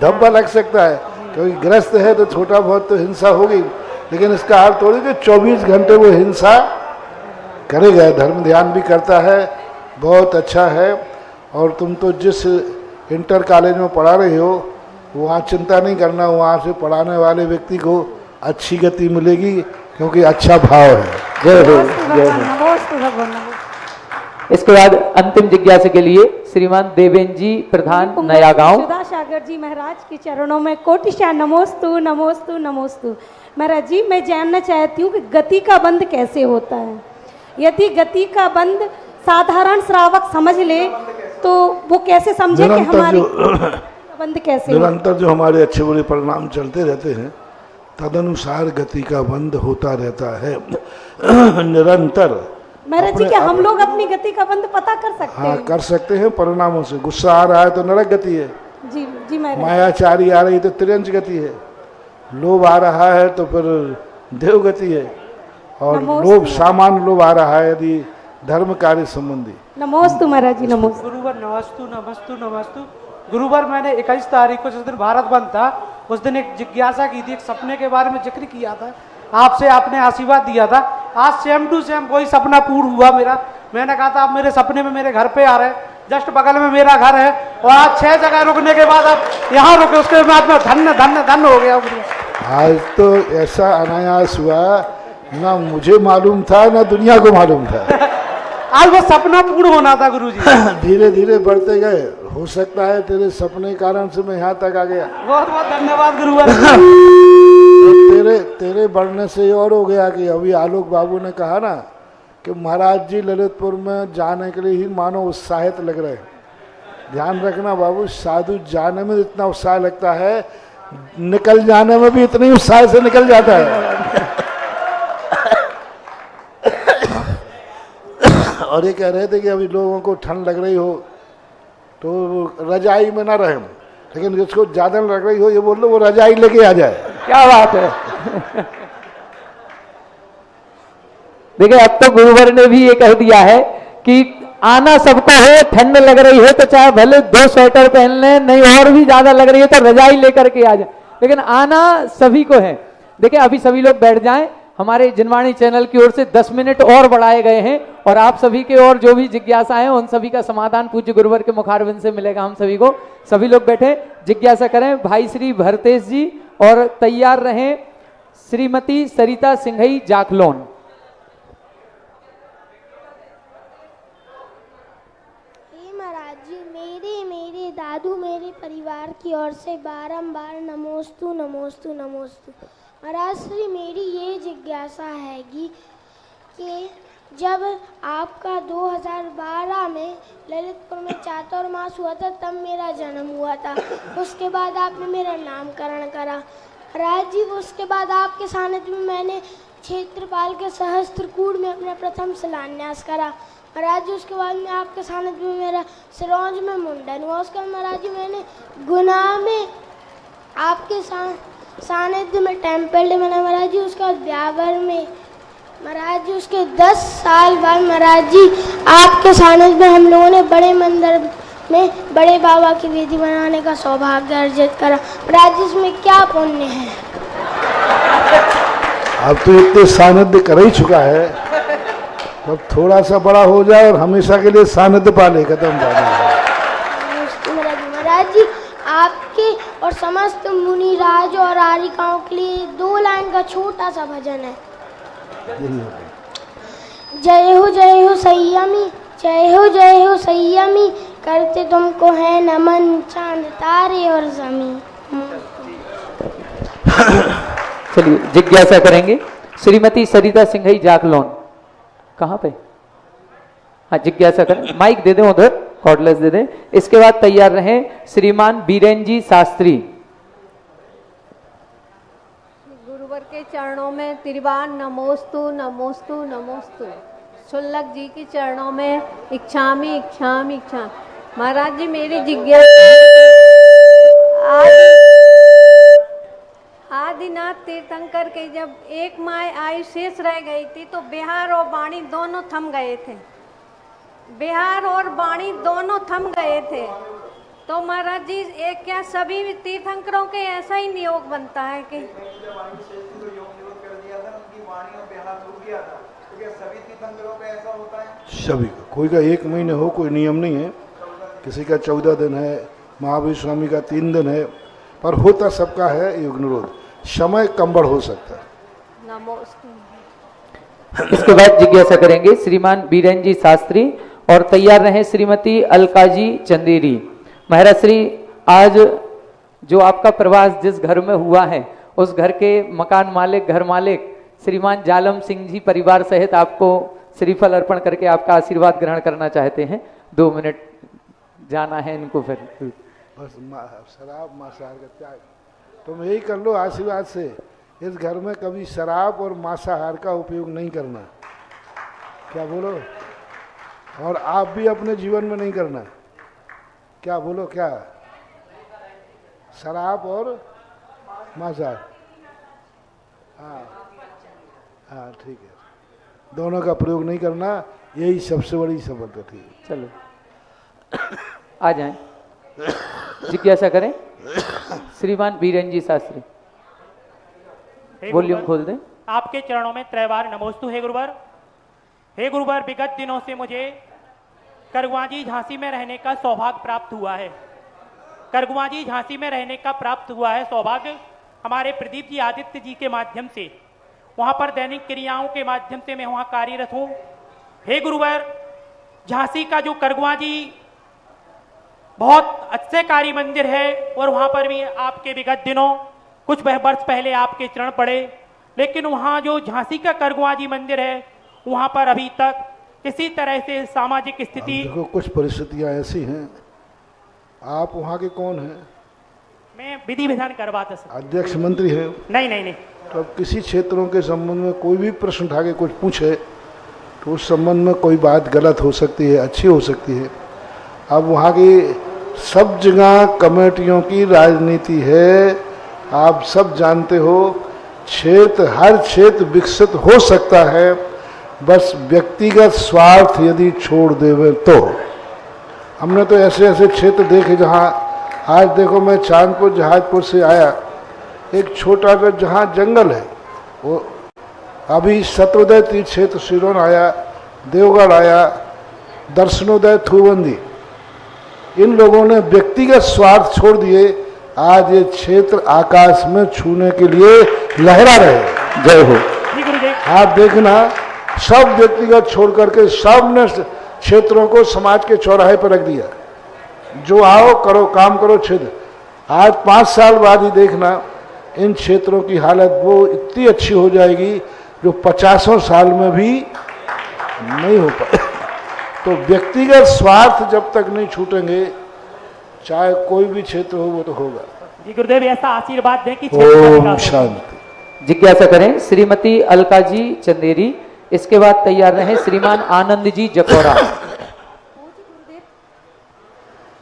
[SPEAKER 2] धब्बा लग सकता है, क्योंकि ग्रस्त है तो छोटा बहुत तो हिंसा होगी, लेकिन इसका अर्थ थोड़ी कि 24 घंटे वो हिंसा करेगा। धर्म ध्यान भी करता है, बहुत अच्छा है। और तुम तो जिस इंटर कॉलेज में पढ़ा रहे हो, वहाँ चिंता नहीं करना, वहाँ से पढ़ाने वाले व्यक्ति को अच्छी गति मिलेगी, क्योंकि अच्छा भाव है। जय हो, जय हो।
[SPEAKER 4] इसके बाद अंतिम जिज्ञासा के लिए श्रीमान देवेंद्र जी, प्रधान, नया गांव।
[SPEAKER 10] सुधा सागर जी महाराज के चरणों में कोटिशा नमोस्तु नमोस्तु नमोस्तु। महाराज जी, मैं जानना चाहती हूँ कि गति का बंध कैसे होता है? यदि गति का बंध साधारण श्रावक समझ ले तो वो कैसे समझे कि हमारी बंध कैसे?
[SPEAKER 2] निरंतर जो हमारे अच्छे बुरे परिणाम चलते रहते हैं, तदनुसार गति का बंध होता रहता है निरंतर।
[SPEAKER 10] महाराज जी, क्या हम लोग अपनी गति का बंध पता कर सकते हैं?
[SPEAKER 2] हाँ, कर सकते हैं परिणामों से। गुस्सा आ रहा है तो नरक गति है।
[SPEAKER 10] जी जी महाराज।
[SPEAKER 2] मायाचारी आ रही तो त्रियंश गति है। लोभ आ रहा है तो फिर देव गति है। और लोभ, सामान्य लोभ आ रहा है यदि धर्म कार्य संबंधी।
[SPEAKER 10] नमोस्तु महाराज जी, नमोस्तु।
[SPEAKER 11] गुरुवर नमस्तु नमस्तु नमस्तु। गुरुवर, मैंने 21 तारीख को जिस दिन भारत बंद था, उस दिन एक जिज्ञासा की थी, एक सपने के बारे में जिक्र किया था आपसे, आपने आशीर्वाद दिया था। आज सेम टू सेम वही सपना पूर्ण हुआ मेरा। मैंने कहा था आप मेरे सपने में मेरे घर पे आ रहे, जस्ट बगल में मेरा घर है, और आज 6 जगह रुकने के बाद आप यहाँ रुके, उसके बाद में धन्य धन्य धन्य हो गया।
[SPEAKER 2] आज तो ऐसा अनायास हुआ, ना मुझे मालूम था ना दुनिया को मालूम था।
[SPEAKER 11] आज वो सपना पूर्ण होना था गुरुजी।
[SPEAKER 2] धीरे धीरे बढ़ते गए। हो सकता है तेरे सपने कारण से मैं यहाँ तक आ गया।
[SPEAKER 11] बहुत बहुत धन्यवाद गुरुवर।
[SPEAKER 2] तेरे बढ़ने से और हो गया कि अभी आलोक बाबू ने कहा ना कि महाराज जी ललितपुर में जाने के लिए ही मानो उत्साहित लग रहे हैं। ध्यान रखना बाबू, साधु जाने में इतना उत्साह लगता है, निकल जाने में भी इतनी उत्साह से निकल जाता है। और ये कह रहे थे कि अभी लोगों को ठंड लग रही हो तो रजाई में ना रहें, लेकिन जिसको ज्यादा लग रही हो ये बोल लो वो रजाई लेके आ जाए।
[SPEAKER 4] क्या बात है। देखिए, अब तो गुरुवर ने भी ये कह दिया है कि आना सबको है, ठंड लग रही है तो चाहे भले 2 स्वेटर पहन लें, नहीं और भी ज्यादा लग रही है तो रजाई लेकर के आ जाए, लेकिन आना सभी को है। देखिए, अभी सभी लोग बैठ जाएं। हमारे जिनवाणी चैनल की ओर से 10 मिनट और बढ़ाए गए हैं, और आप सभी के और जो भी जिज्ञासा है उन सभी का समाधान पूज्य गुरुवर के मुखारविंद से मिलेगा हम सभी को। सभी लोग बैठे, जिज्ञासा करें। भाई श्री भरतेश जी, और तैयार रहें श्रीमती सरिता सिंघई जाखलोन।
[SPEAKER 12] महाराज जी, मेरे दादू मेरे परिवार की ओर से बारंबार नमोस्तु नमोस्तु नमोस्तु। महाराज श्री, मेरी ये जिज्ञासा हैगी कि जब आपका 2012 में ललितपुर में चातुर्मास हुआ था, तब मेरा जन्म हुआ था। उसके बाद आपने मेरा नामकरण करा। महाराज जी, उसके बाद आपके सानिध्य में मैंने क्षेत्रपाल के सहस्त्रकूट में अपना प्रथम शिलान्यास करा। महाराज जी, उसके बाद में आपके सानिध्य में मेरा सिरौंज में मुंडन हुआ। उसके बाद महाराज जी मैंने गुना में आपके सानिध्य में टेम्पल डे मना महाराज जी। उसके बाद ब्यावर में महाराज जी, उसके 10 साल बाद महाराज जी आपके सानिध्य में हम लोगों ने बड़े मंदिर में बड़े बाबा की वेदी बनाने का सौभाग्य अर्जित करा। महाराज जी, इसमें क्या पुण्य है?
[SPEAKER 2] अब तो इतने सानिध्य कर ही चुका है, अब थोड़ा सा बड़ा हो जाए और हमेशा के लिए सानिध्य पाले, खत्म
[SPEAKER 12] महाराज जी, आपके और समस्त मुनि राज और आरिकाओं के लिए 2 लाइन का छोटा सा भजन है। जय हो संयमी, जय हो संयमी, करते तुमको है नमन चांद तारे और जमीन।
[SPEAKER 4] चलिए, जिज्ञासा करेंगे श्रीमती सरिता सिंघई जाखलोन। कहाँ पे? हाँ, जिज्ञासा करें। माइक दे दें उधर, कॉर्डलेस दे दें। इसके बाद तैयार रहें श्रीमान बीरेन जी शास्त्री।
[SPEAKER 13] गुरुवर के चरणों में तिरवान नमोस्तु नमोस्तु नमोस्तु। शुल्लक जी के चरणों में इच्छामी इच्छामी इच्छा। महाराज जी मेरी जिज्ञासा आदिनाथ तीर्थंकर के जब एक माह आयु शेष रह गई थी तो बिहार और वाणी दोनों थम गए थे, बिहार और वाणी दोनों थम गए थे। तो महाराज जी एक क्या सभी तीर्थंकरों के ऐसा ही नियोग बनता है कि
[SPEAKER 2] सभी का, कोई का 1 महीने हो, कोई नियम नहीं है, किसी का 14 दिन है, महावीर स्वामी का 3 दिन है, पर होता सबका है योग निरोध। समय कम बढ़ हो सकता है।
[SPEAKER 4] इसके बाद जिज्ञासा करेंगे श्रीमान बीरेन जी शास्त्री और तैयार रहे श्रीमती अलकाजी चंदेरी। महाराज श्री, आज जो आपका प्रवास जिस घर में हुआ है उस घर के मकान मालिक, घर मालिक श्रीमान जालम सिंह जी परिवार सहित आपको श्रीफल अर्पण करके आपका आशीर्वाद ग्रहण करना चाहते हैं। 2 मिनट जाना है इनको। फिर
[SPEAKER 2] बस शराब मांसाहार का त्याग तुम यही कर लो आशीर्वाद से। इस घर में कभी शराब और मांसाहार का उपयोग नहीं करना, क्या बोलो? और आप भी अपने जीवन में नहीं करना, क्या बोलो? क्या शराब और मांसाहार? हाँ ठीक है, दोनों का प्रयोग नहीं करना, यही सबसे बड़ी सफलता थी।
[SPEAKER 4] चलो आ जाएं, जिज्ञासा करें श्रीमान बीरेन जी शास्त्री। वॉल्यूम खोल दें।
[SPEAKER 14] आपके चरणों में त्रैवार नमोस्तु। हे गुरुवर, हे गुरुवर, विगत दिनों से मुझे करगुआजी झांसी में रहने का सौभाग्य प्राप्त हुआ है। करगुआजी झांसी में रहने का प्राप्त हुआ है सौभाग्य हमारे प्रदीप जी आदित्य जी के माध्यम से। वहां पर दैनिक क्रियाओं के माध्यम से मैं वहां कार्यरत हूं। हे गुरुवर, झांसी का जो करगुआजी बहुत अच्छे कार्य मंदिर है और वहां पर भी आपके विगत दिनों कुछ वर्ष पहले आपके चरण पड़े, लेकिन वहां जो झांसी का करगुआजी मंदिर है वहां पर अभी तक किसी तरह से सामाजिक स्थिति,
[SPEAKER 2] देखो कुछ परिस्थितियां ऐसी हैं। आप वहां के कौन हैं?
[SPEAKER 14] मैं विधि विधान करवाता सर।
[SPEAKER 2] अध्यक्ष मंत्री है?
[SPEAKER 14] नहीं।
[SPEAKER 2] तो अब किसी क्षेत्रों के संबंध में कोई भी प्रश्न उठा के कुछ पूछे तो उस संबंध में कोई बात गलत हो सकती है, अच्छी हो सकती है। अब वहाँ की सब जगह कमेटियों की राजनीति है, आप सब जानते हो। हर क्षेत्र विकसित हो सकता है, बस व्यक्तिगत स्वार्थ यदि छोड़ देवे तो। हमने तो ऐसे ऐसे क्षेत्र देखे जहाँ, आज देखो मैं चांदपुर जहाजपुर से आया, एक छोटा सा जहाँ जंगल है, वो अभी शत्रुदय तीर्थ क्षेत्र सिरोन आया, देवगढ़ आया, दर्शनोदय थूबंदी, इन लोगों ने व्यक्तिगत स्वार्थ छोड़ दिए। आज ये क्षेत्र आकाश में छूने के लिए लहरा रहे। जय हो। आप देखना, सब व्यक्तिगत छोड़ करके सब ने क्षेत्रों को समाज के चौराहे पर रख दिया। जो आओ करो, काम करो क्षेत्र। आज 5 साल बाद ही देखना इन क्षेत्रों की हालत वो इतनी अच्छी हो जाएगी जो 50 साल में भी नहीं हो पाए। तो व्यक्तिगत स्वार्थ जब तक नहीं छूटेंगे, चाहे कोई भी क्षेत्र हो, वो तो होगा।
[SPEAKER 14] जी गुरुदेव, ऐसा आशीर्वाद दें कि
[SPEAKER 2] ओम शांति।
[SPEAKER 4] जिज्ञासा करें श्रीमती अलकाजी चंदेरी। इसके बाद तैयार रहे श्रीमान आनंद जी जकोरा।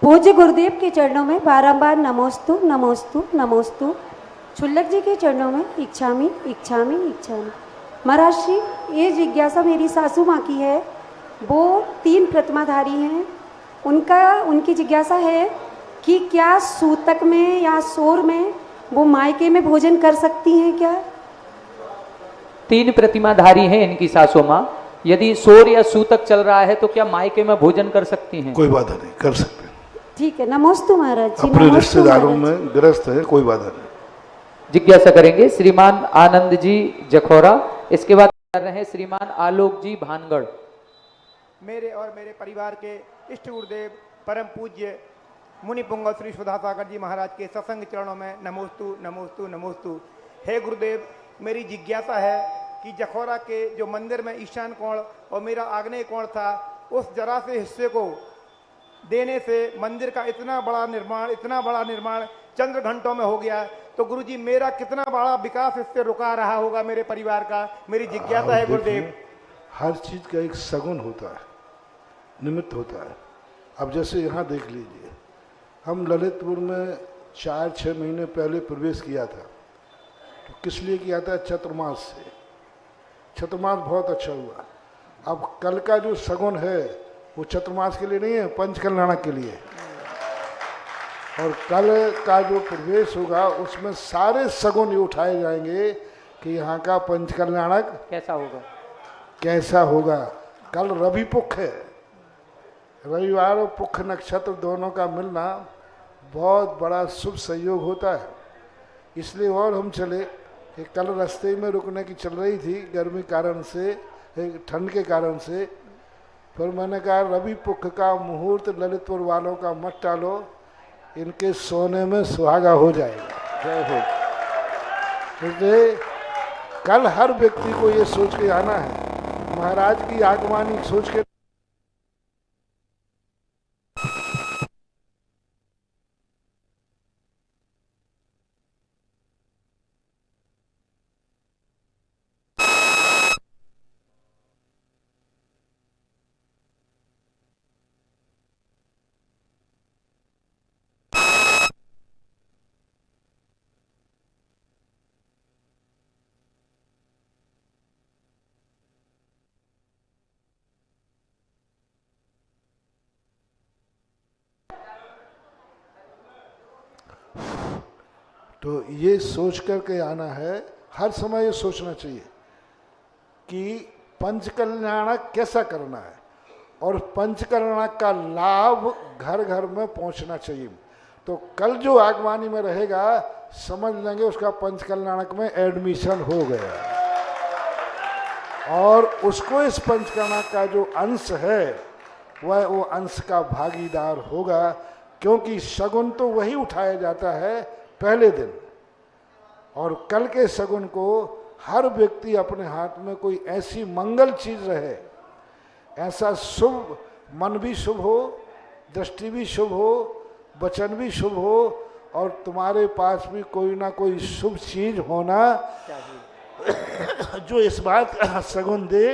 [SPEAKER 10] पूज्य गुरुदेव के चरणों में बारंबार नमोस्तु नमोस्तु नमोस्तु। शुल्लक जी के चरणों में इच्छामी इच्छामी इच्छामी। महाराज श्री, ये जिज्ञासा मेरी सासू माँ की है। वो 3 प्रतिमाधारी हैं। उनकी जिज्ञासा है कि क्या सूतक में या सोर में वो मायके में भोजन कर सकती हैं क्या?
[SPEAKER 4] 3 प्रतिमाधारी हैं इनकी सासू माँ। यदि सोर या सूतक चल रहा है तो क्या मायके में भोजन कर सकती हैं?
[SPEAKER 2] कोई बाधा नहीं, कर सकते हैं।
[SPEAKER 10] ठीक है, नमोस्तु महाराज जी।
[SPEAKER 2] अपने रिश्तेदारों में ग्रस्त है, कोई बाधा नहीं।
[SPEAKER 4] जिज्ञासा करेंगे श्रीमान आनंद जी जखौरा। इसके बाद कर रहे हैं श्रीमान आलोक जी भानगढ़।
[SPEAKER 3] मेरे और मेरे परिवार के इष्ट गुरुदेव परम पूज्य मुनि पुंगव श्री सुधा सागर जी महाराज के सत्संग चरणों में नमोस्तु नमोस्तु नमोस्तु। हे गुरुदेव, मेरी जिज्ञासा है कि जखौरा के जो मंदिर में ईशान कोण और मेरा आग्नेय कोण था, उस जरा से हिस्से को देने से मंदिर का इतना बड़ा निर्माण चंद्र घंटों में हो गया। तो गुरुजी, मेरा कितना बड़ा विकास इससे रुका रहा होगा मेरे परिवार का? मेरी जिज्ञासा है गुरुदेव।
[SPEAKER 2] हर चीज़ का एक सगुन होता है, निमित्त होता है। अब जैसे यहाँ देख लीजिए, हम ललितपुर में 4-6 महीने पहले प्रवेश किया था, तो किस लिए किया था? चतुर्मास से। चतुर्मास बहुत अच्छा हुआ। अब कल का जो सगुन है वो चतुर्मास के लिए नहीं है, पंचकल्याणक के लिए। और कल का जो प्रवेश होगा उसमें सारे सगुन ये उठाए जाएंगे कि यहाँ का पंचकल्याणक कैसा होगा। कल रवि पुख है, रविवार और पुख नक्षत्र दोनों का मिलना बहुत बड़ा शुभ संयोग होता है। इसलिए और हम चले कि कल रास्ते में रुकने की चल रही थी गर्मी कारण से, ठंड के कारण से, फिर मैंने कहा रवि पुख का मुहूर्त ललितपुर वालों का मत टालो, इनके सोने में सुहागा हो जाएगा। जय हो। इसलिए कल हर व्यक्ति को ये सोच के आना है, महाराज की आगवानी सोच के। तो ये सोच करके आना है, हर समय ये सोचना चाहिए कि पंचकल्याणक कैसा करना है और पंचकल्याणक का लाभ घर घर में पहुंचना चाहिए। तो कल जो आगवानी में रहेगा समझ लेंगे उसका पंचकल्याणक में एडमिशन हो गया, और उसको इस पंचकल्याणक का जो अंश है वह वो अंश का भागीदार होगा, क्योंकि शगुन तो वही उठाया जाता है पहले दिन, और कल के शगुन को हर व्यक्ति अपने हाथ में कोई ऐसी मंगल चीज रहे, ऐसा शुभ, मन भी शुभ हो, दृष्टि भी शुभ हो, वचन भी शुभ हो, और तुम्हारे पास भी कोई ना कोई शुभ चीज होना जो इस बात का शगुन दे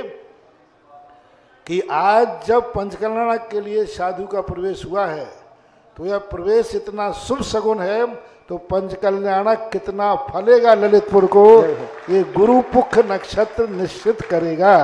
[SPEAKER 2] कि आज जब पंचकल्याणक के लिए साधु का प्रवेश हुआ है तो यह प्रवेश इतना शुभ शगुन है, तो पंचकल्याणक कितना फलेगा ललितपुर को, ये गुरु पुख नक्षत्र निश्चित करेगा।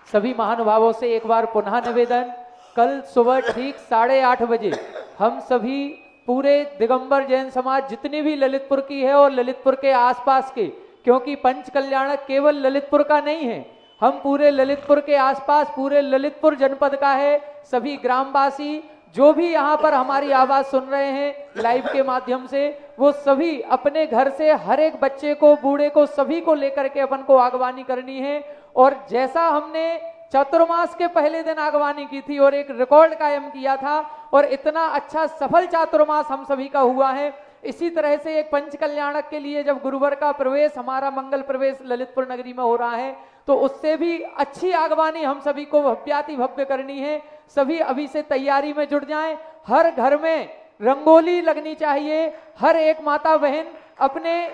[SPEAKER 4] सभी महानुभावों से एक बार पुनः निवेदन, कल सुबह ठीक 8:30 बजे हम सभी पूरे दिगंबर जैन समाज जितनी भी ललितपुर की है और ललितपुर के आसपास के, क्योंकि पंचकल्याणक केवल ललितपुर का नहीं है, हम पूरे ललितपुर के आसपास पूरे ललितपुर जनपद का है। सभी ग्रामवासी जो भी यहाँ पर हमारी आवाज सुन रहे हैं लाइव के माध्यम से, वो सभी अपने घर से हर एक बच्चे को, बूढ़े को, सभी को लेकर के अपन को आगवानी करनी है। और जैसा हमने चातुर्मास के पहले दिन आगवानी की थी और एक रिकॉर्ड कायम किया था और इतना अच्छा सफल चातुर्मास हम सभी का हुआ है, इसी तरह से एक पंचकल्याणक के लिए जब गुरुवर का प्रवेश, हमारा मंगल प्रवेश ललितपुर नगरी में हो रहा है, तो उससे भी अच्छी आगवानी हम सभी को भव्याति भव्य करनी है। सभी अभी से तैयारी में जुट जाएं। हर घर में रंगोली लगनी चाहिए, हर एक माता बहन अपने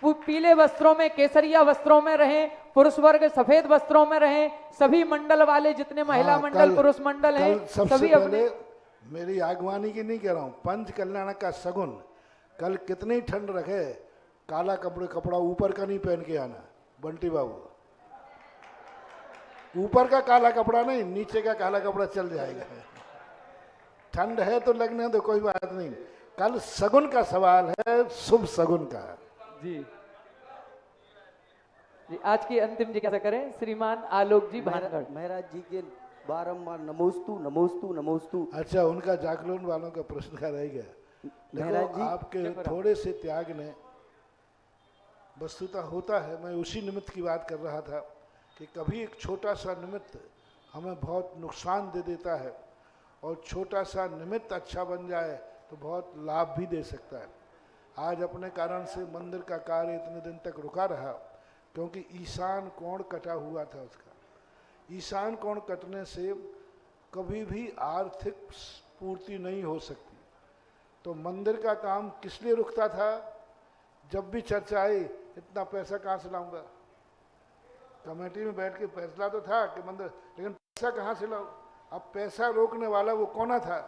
[SPEAKER 4] पीले वस्त्रों में, केसरिया वस्त्रों में रहें, पुरुष वर्ग सफेद वस्त्रों में रहें, सभी मंडल वाले जितने महिला मंडल, पुरुष मंडल हैं, सभी अपने।
[SPEAKER 2] मेरी आगवानी की नहीं कह रहा हूँ, पंचकल्याणक का सगुन, कल कितनी ठंड रखे, काला कपड़ा ऊपर का नहीं पहन के आना बंटी बाबू, ऊपर का काला कपड़ा नहीं, नीचे का काला कपड़ा चल जाएगा। ठंड है तो लगने दो, कोई बात नहीं। कल सगुन का सवाल है, शुभ सगुन का।
[SPEAKER 4] जी जी, आज की अंतिम जिज्ञासा करें श्रीमान आलोक जी भानगढ़।
[SPEAKER 15] महाराज जी के बारंबार नमोस्तु नमोस्तु नमोस्तु।
[SPEAKER 2] अच्छा, उनका जागरण वालों का प्रश्न का रह गया। देखो, आपके थोड़े से त्याग ने वस्तुतः होता है, मैं उसी निमित्त की बात कर रहा था कि कभी एक छोटा सा निमित्त हमें बहुत नुकसान दे देता है, और छोटा सा निमित्त अच्छा बन जाए तो बहुत लाभ भी दे सकता है। आज अपने कारण से मंदिर का कार्य इतने दिन तक रुका रहा क्योंकि ईशान कोण कटा हुआ था। उसका ईशान कोण कटने से कभी भी आर्थिक पूर्ति नहीं हो सकती। तो मंदिर का काम किस लिए रुकता था? जब भी चर्चा आई, इतना पैसा कहाँ से लाऊंगा, कमेटी में बैठ के फैसला तो था कि मंदिर, लेकिन पैसा कहाँ से लाओ? अब पैसा रोकने वाला वो कोना था।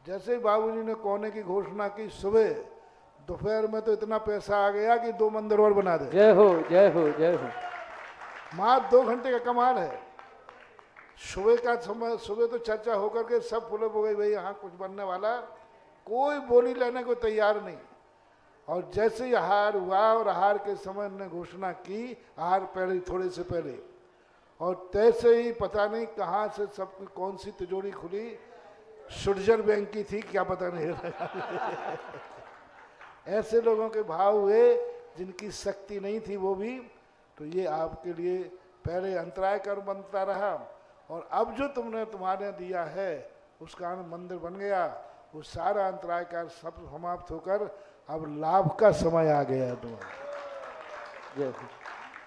[SPEAKER 2] जैसे ही बाबूजी ने कोने की घोषणा की, सुबह दोपहर में तो इतना पैसा आ गया कि 2 मंदिर और बना दे।
[SPEAKER 4] जय हो जय हो जय हो।
[SPEAKER 2] मात्र 2 घंटे का कमाल है। सुबह का समय, सुबह तो चर्चा होकर के सब फुलप हो गई, भाई यहाँ कुछ बनने वाला, कोई बोली लेने को तैयार नहीं। और जैसे ही आहार हुआ और आहार के समय ने घोषणा की, आहार पहले थोड़े से पहले, और तैसे ही पता नहीं कहाँ से सबकी कौन सी तिजोरी खुली, स्विट्जरलैंड बैंक की थी क्या पता नहीं। ऐसे लोगों के भाव हुए जिनकी शक्ति नहीं थी वो भी। तो ये आपके लिए पहले अंतराय कर बनता रहा, और अब जो तुमने तुम्हारे दिया है उसका मंदिर बन गया। वो सारा अंतराय कर सब समाप्त होकर अब लाभ का समय आ गया है तुम्हारा।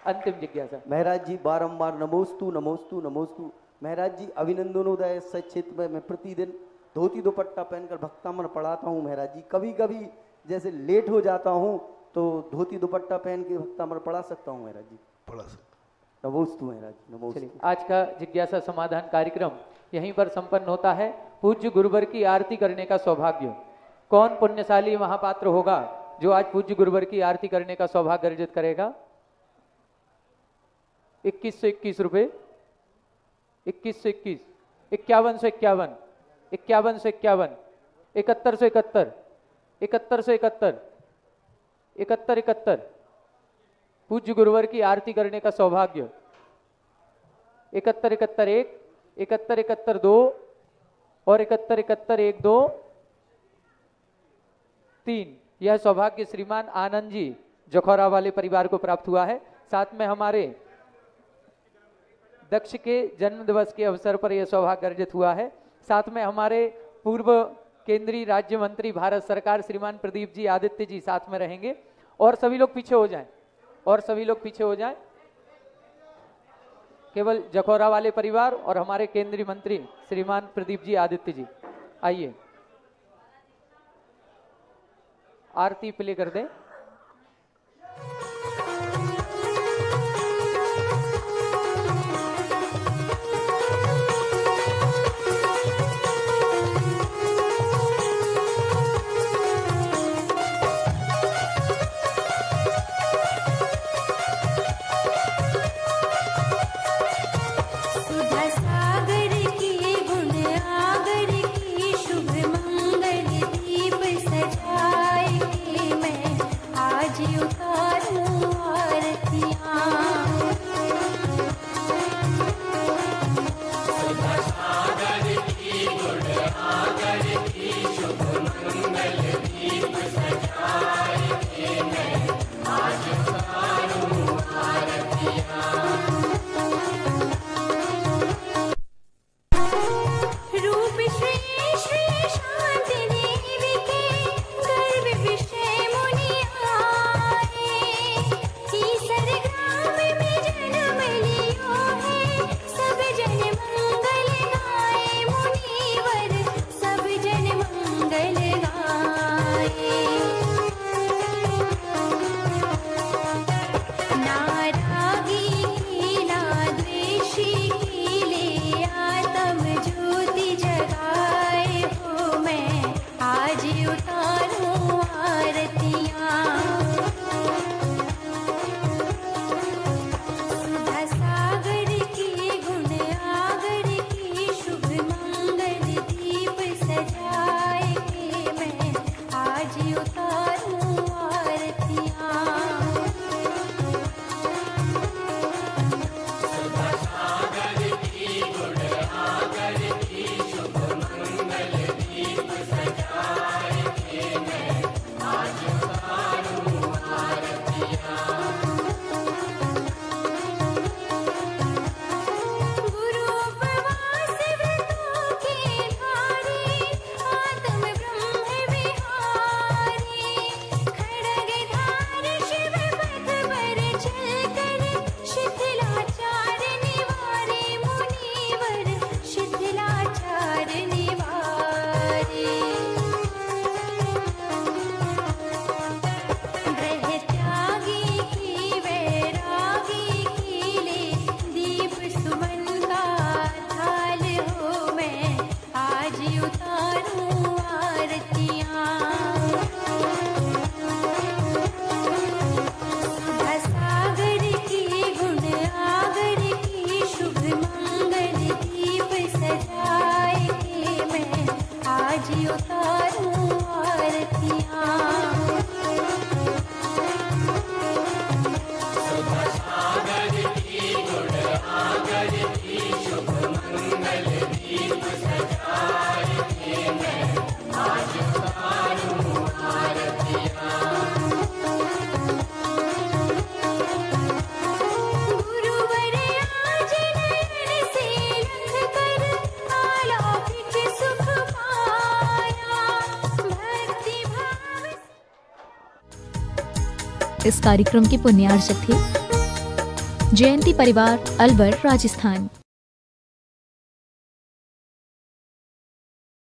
[SPEAKER 4] अंतिम जिज्ञासा।
[SPEAKER 15] महाराज जी बारंबार नमोस्तु नमोस्तु नमोस्तु। महाराज जी अभिनंदनोदय सचित्र में मैं प्रतिदिन धोती दुपट्टा पहनकर भक्तामन पढ़ाता हूँ। महाराज जी कभी कभी जैसे लेट हो जाता हूँ तो धोती दुपट्टा पहन के भक्तामन पढ़ा सकता हूँ महाराज जी?
[SPEAKER 2] पढ़ा सकता।
[SPEAKER 15] नमोस्तु महाराज नमोस्तु।
[SPEAKER 4] आज का जिज्ञासा समाधान कार्यक्रम यहीं पर संपन्न होता है। पूज्य गुरुवर की आरती करने का सौभाग्य कौन पुण्यशाली महापात्र होगा जो आज पूज्य गुरुवर की आरती करने का सौभाग्य अर्जित करेगा? 2121 रुपए, 2121, 5151, 5151, 7171, 7171, 7171। पूज्य गुरुवर की आरती करने का सौभाग्य 7171 1, 7171 2 और 7171 1 2 3। यह सौभाग्य श्रीमान आनंद जी जखौरा वाले परिवार को प्राप्त हुआ है। साथ में हमारे दक्ष के जन्म दिवस के अवसर पर यह सौभाग्य अर्जित हुआ है। साथ में हमारे पूर्व केंद्रीय राज्य मंत्री भारत सरकार श्रीमान प्रदीप जी आदित्य जी साथ में रहेंगे। और सभी लोग पीछे हो जाएं, और सभी लोग पीछे हो जाएं। केवल जखौरा वाले परिवार और हमारे केंद्रीय मंत्री श्रीमान प्रदीप जी आदित्य जी आइए, आरती प्ले कर दें।
[SPEAKER 16] ग्रह त्यागी
[SPEAKER 1] इस कार्यक्रम के पुण्यार्चक थे जयंती परिवार, अलवर, राजस्थान।